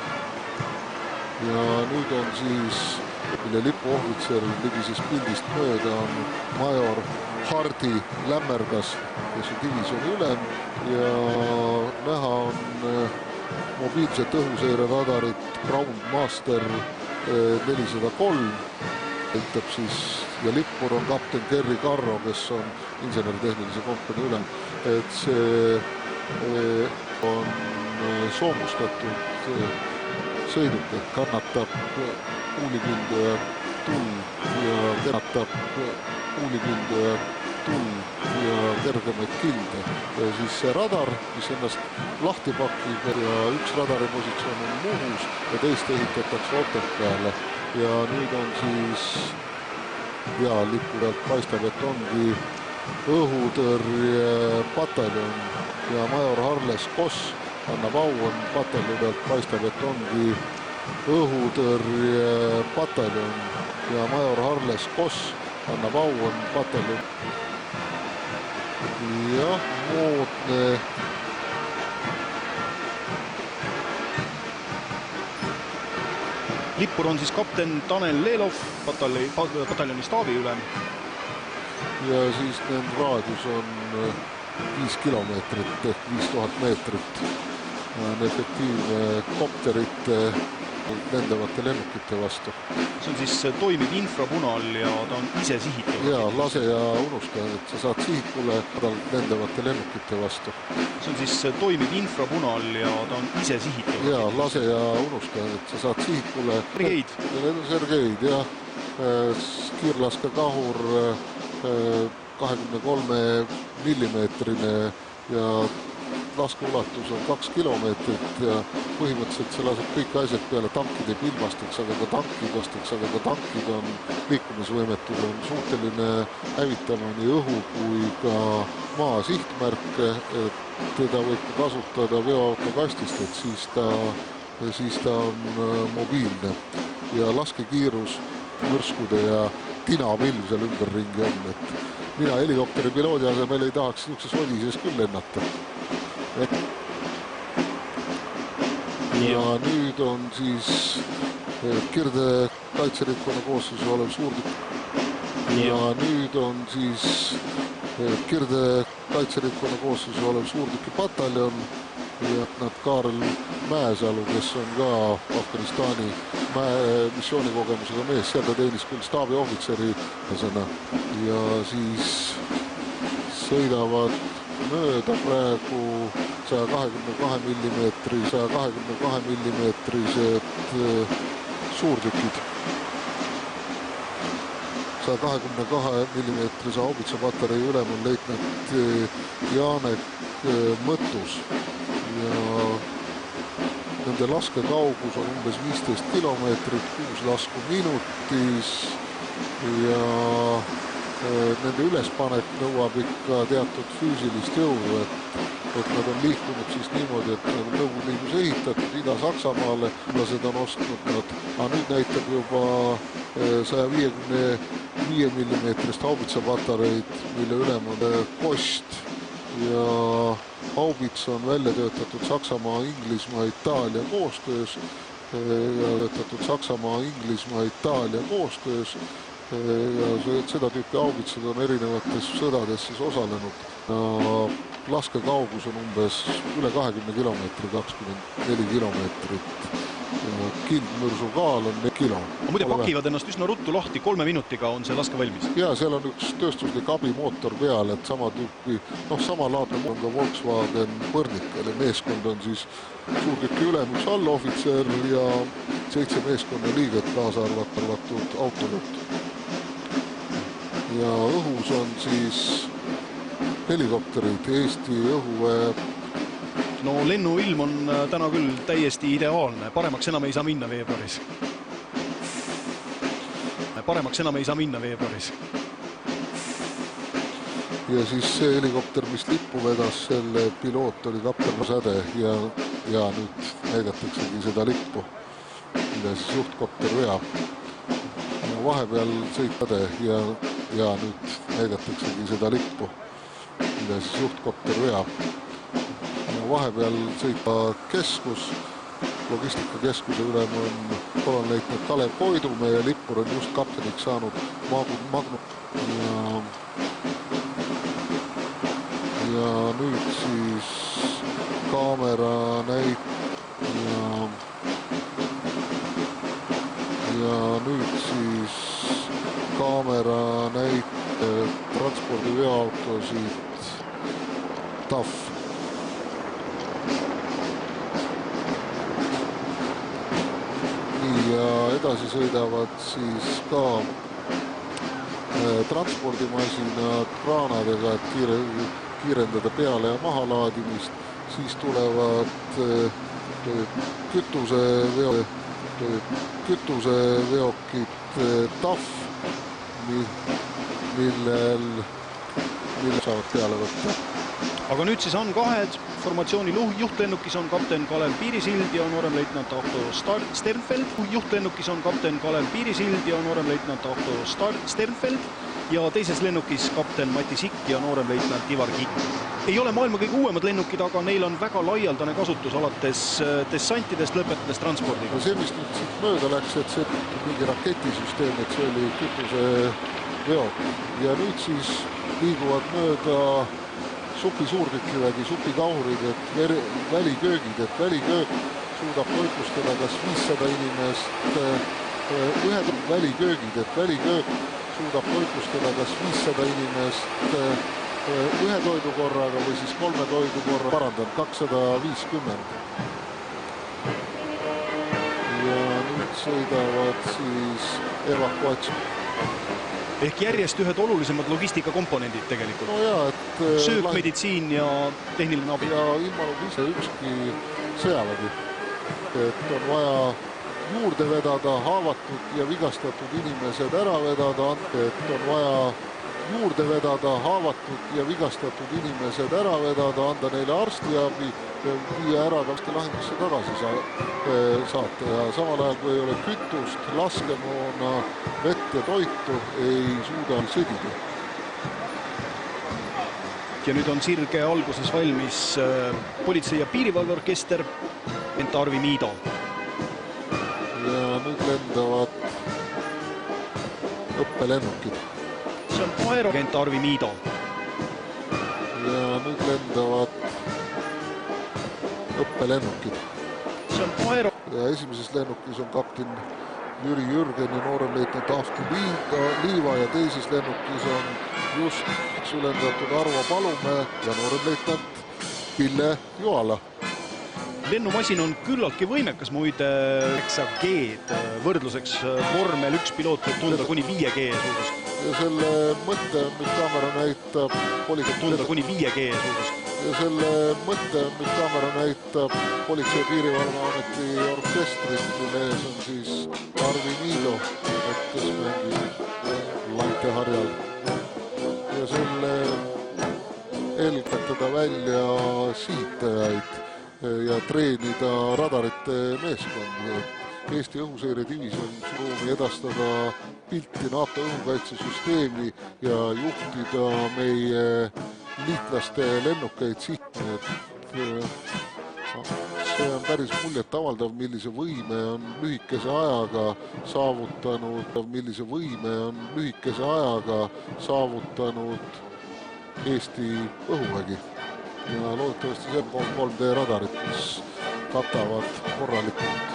Ja nüüd on siis, mille lipuohvitser ligises pildist mööda on major Hardi Lämmergas, kes on divisjoni ülem ja näha on mobiilset õhuseireradarit Groundmaster 403. Aitab siis ja lippur on kapten Kerri Karro, kes on inseneritehnilise kompanii ülem. Et see on soomustatud sõiduk, et kannatab kuulikündaja tuld ja kergemaid kilde. Ja siis see radar, mis ennast lahti pakib ja üks radari positsioon on Muhus ja teist ehitatakse Otepääle. Ja nüüd on siis lipu pealt paistab, et ongi õhutõrjepataljon ja major Harles Koss annab au, on pataljoni pealt paistab, et ongi õhutõrjepataljon ja major Harles Koss annab au, on pataljon. Jah, moodne. Lippur on siis kapten Tanel Lelov, pataljoni staabiülem. Ja siis nende raadius on 5 kilomeetrit ehk 5000 meetrit. On efektiivne kopterite lendavate lennukite vastu. See on siis toimib infrapunal ja ta on ise sihitud. Ja lase ja unusta, et sa saad sihikule lendavate lennukite vastu. See on siis toimib infrapunal ja ta on ise sihitud. Ja lase ja unusta, et sa saad sihikule Sergeid, jah. Kiirlaskekahur 23 millimeetrine ja laskeulatus on 2 kilomeetrit ja põhimõtteliselt see laseb kõik asjad peale tankide pilbasteks, aga ka tankid on liikumisvõimetud, on suhteline hävitama nii õhu kui ka maa sihtmärke, et teda võib kasutada veoautokastist, et siis ta on mobiilne ja laskekiirus mürskude ja tinapilv seal ümberringi on, et mina helikopteri piloodi asemel ei tahaks niisuguses odises küll lennata. Ja nüüd on siis Kirde kaitserikkonna koosseisus olev suurtükk. Ja nüüd on siis Kirde kaitserikkonna koosseisus olev suurtükipataljon ja nad Kaarel Mäesalu, kes on ka Afganistani missioonikogemusega mees, seal ta teenis küll staabiohvitseri ja siis sõidavad mööda praegu 122 millimeetrised suurtükid. 122 millimeetrise haubitsapatarei ülem on leitnant Janek Mõttus ja nende laskekaugus on umbes 15 kilomeetrit, 6 lasku minutis ja nende ülespanek nõuab ikka teatud füüsilist jõudu, et nad on liikunud siis niimoodi, et Nõukogude Liidus ehitatud Ida-Saksamaale, lased on ostnud nad, aga nüüd näitab juba 155 millimeetrist haubitsapatareid, mille ülem on Kost ja haubits on välja töötatud Saksamaa, Inglismaa, Itaalia koostöös ja seda tüüpi haubitsad on erinevates sõdades siis osalenud. Laskekaugus on umbes üle 20 kilomeetri, 24 kilomeetrit. Kildmürsu kaal on 4 kilo. Muide pakivad ennast üsna ruttu lahti, 3 minutiga on see laske valmis. Ja seal on üks tööstuslik abimootor peal, et sama tüüpi, sama laadne on ka Volkswagen Põrnikal ja meeskond on siis suurtüki ülem, üks allohvitser ja 7 meeskonna liiget kaasa arvatud autojuht. Ja õhus on siis helikopterid, Eesti õhuväe No lennuilm on täna küll täiesti ideaalne, paremaks enam ei saa minna veebruaris. Paremaks enam ei saa minna veebruaris. Ja siis see helikopter, mis lippu vedas, selle piloot oli kapten Säde ja nüüd näidataksegi seda lippu, mida siis juhtkopter veab. Ja vahepeal sõitade ja nüüd näidataksegi seda lippu, mida siis juhtkopter veab. Ja vahepeal sõita keskus, logistikakeskuse ülem on kolonleitnant Kalev Koidu, meie lippur on just kapteniks saanud Magnum ja nüüd siis kaamera näitab transpordiveoautosid TAF. Nii, ja edasi sõidavad siis ka transpordimasinad kraanadega, et kiirendada peale ja mahalaadimist, siis tulevad kütuseveokid TAF, millel saavad peale võtta. Aga nüüd siis on kahed, formatsiooni juhtlennukis on kapten Kalev Piirisild ja nooremleitnant Ahto Sternfeld. Juhtlennukis on kapten Kalev Piirisild ja nooremleitnant Ahto Sternfeld ja teises lennukis kapten Mati Sikk ja nooremleitnant Ivar Kikk. Ei ole maailma kõige uuemad lennukid, aga neil on väga laialdane kasutus alates dessantidest lõpetades transpordiga. See, mis nüüd siit mööda läks, et see mingi raketisüsteem, et see oli kütuseveok. Ja nüüd siis liiguvad mööda supi suurtükivägi, supikaurid, et väliköögid, et väliköög suudab toitlustada kas 500 inimest, väliköögid, et väliköög suudab toitlustada kas 500 inimest ühe toidukorraga või siis 3 toidukorra, 250. Ja nüüd sõidavad siis evakuatsioon. Ehk järjest ühed olulisemad logistikakomponendid tegelikult. No jaa, et söök, meditsiin ja tehniline abi. Ja ilma ükski sõjavägi. Et on vaja juurde vedada, haavatud ja vigastatud inimesed ära vedada, et on vaja juurde vedada, haavatud ja vigastatud inimesed ära vedada, anda neile arstiabi, viia ära ka lahingusse tagasi saata ja samal ajal, kui ei ole kütust, laskemoona, vett ja toitu, ei suuda sõdida. Ja nüüd on sirge alguses valmis politsei- ja piirivalveorkester Arvi Miido. Ja nüüd lendavad õppelennukid. See on aerogent Arvi Miido. Ja nüüd lendavad õppelennukid. See on ja esimeses lennukis on kapten Jüri Jürgen ja nooremleitnant Ahti Liiva ja teises lennukis on just sulendatud Arvo Palumäe ja nooremleitnant Pille Joala. Lennumasin on küllaltki võimekas, muide 9G-d võrdluseks vormel 1 piloot võib tunda kuni 5G suurust. Ja selle mõtte, mis kaamera näitab kuni 5G suurust. Ja selle mõtte, mis kaamera näitab Politsei- ja Piirivalveameti orkestrit, mille ees on siis Arvi Miido, kes mängib lankeharjal. Ja selle eeldatada välja siitajaid ja treenida radarite meeskondi. Eesti õhuseiredivision soovi edastada pilti NATO õhukaitsesüsteemi ja juhtida meie liitlaste lennukeid sihtne. See on päris muljet avaldav, millise võime on lühikese ajaga saavutanud Eesti õhuvägi. Ja loodetavasti see on 3D radarit, mis katavad korralikult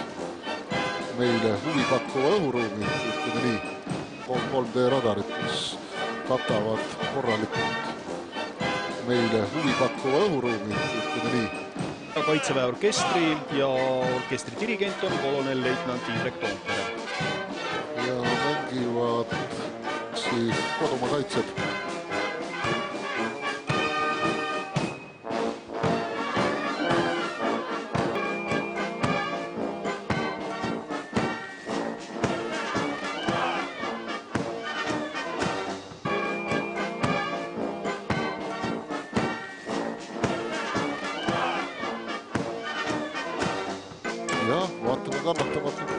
meile huvipakkuva õhuruumi, ütleme nii. 3D radarit, mis katavad korralikult meile huvipakkuva õhuruumi, ütleme nii. Kaitseväe orkestri ja orkestri dirigent on kolonelleitnant Indrek Toompere. Ja mängivad siis kodumaa kaitsed.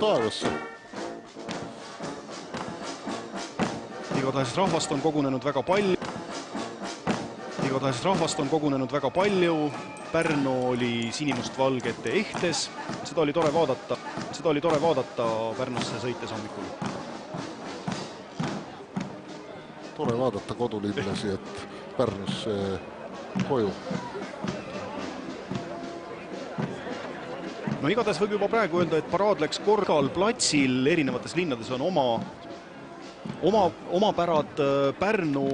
taevasse. Igatahes rahvast on kogunenud väga palju. Pärnu oli sinimustvalgete ehtes. Seda oli tore vaadata Pärnusse sõites hommikul. Tore vaadata kodulinlasi, et Pärnusse koju. No igatahes võib juba praegu öelda, et paraad läks korral platsil. Erinevates linnades on omapärad. Pärnu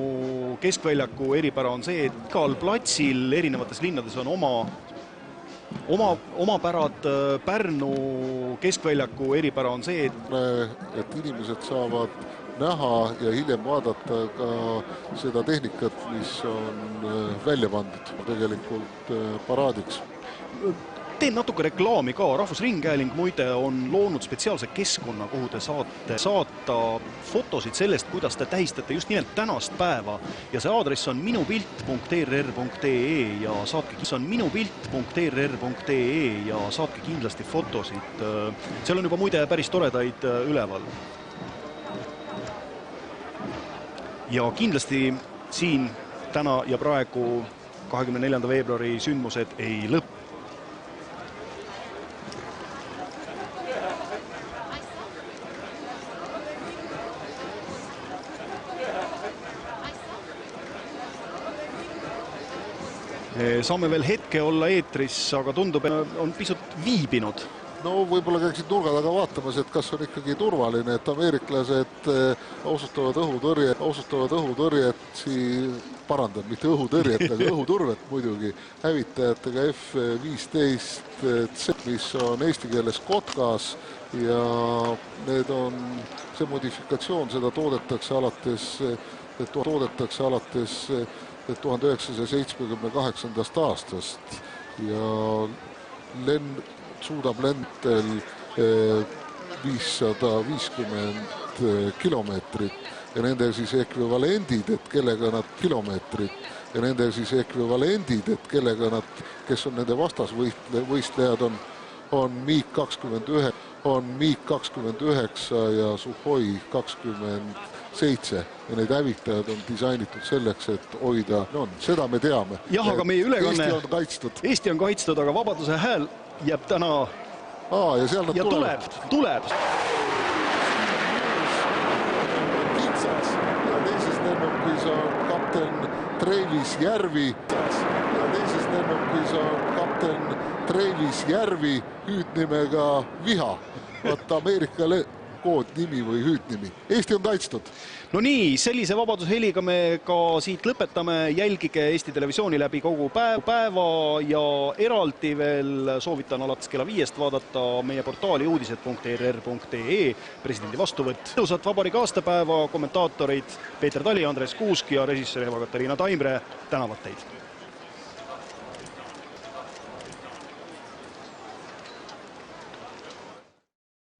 keskväljaku eripära on see, et igal platsil erinevates linnades on omapärad. Pärnu keskväljaku eripära on see, et inimesed saavad näha ja hiljem vaadata ka seda tehnikat, mis on välja pandud tegelikult paraadiks. Teen natuke reklaami ka. Rahvusringhääling muide on loonud spetsiaalse keskkonna, kuhu te saata fotosid sellest, kuidas te tähistate just nimelt tänast päeva. Ja see aadress on minupilt.rr.ee ja saatke kindlasti fotosid. Seal on juba muide päris toredaid üleval. Ja kindlasti siin täna ja praegu 24. veebruari sündmused ei lõpp. Saame veel hetke olla eetris, aga tundub, et on pisut viibinud. No võib-olla käiksid nurga taga vaatamas, et kas on ikkagi turvaline, et ameeriklased osutavad õhutõrjet, mitte õhutõrjet, aga õhuturvet muidugi, hävitajatega F-15C, mis on eesti keeles Kotkas ja need on see modifikatsioon, seda toodetakse alates 1978. aastast ja suudab lendel 550 kilomeetrit ja nende siis ekvivalendid, et kellega nad, kes on nende vastasvõistlejad, on MiG-29 ja Suhoi 27 ja neid hävitajad on disainitud selleks, et hoida, seda me teame. Jah, aga meie ülekanne, Eesti on kaitstud, aga Vabaduse hääl jääb täna ja seal nad tuleb. Kitsas ja teises lennukis on kapten Travis Järvi hüüdnimega Viha. Vaata Ameerika koodnimi või hüüdnimi. Eesti on kaitstud. No nii, sellise Vabadusheliga me ka siit lõpetame. Jälgige Eesti Televisiooni läbi kogu päeva ja eraldi veel soovitan alates kella 5 vaadata meie portaali uudised.rr.ee presidendi vastuvõtt. Ilusat vabariigi aastapäeva, kommentaatorid Peeter Tali, Andres Kuusk ja režissöör Eva-Katariina Taimre tänavad teid.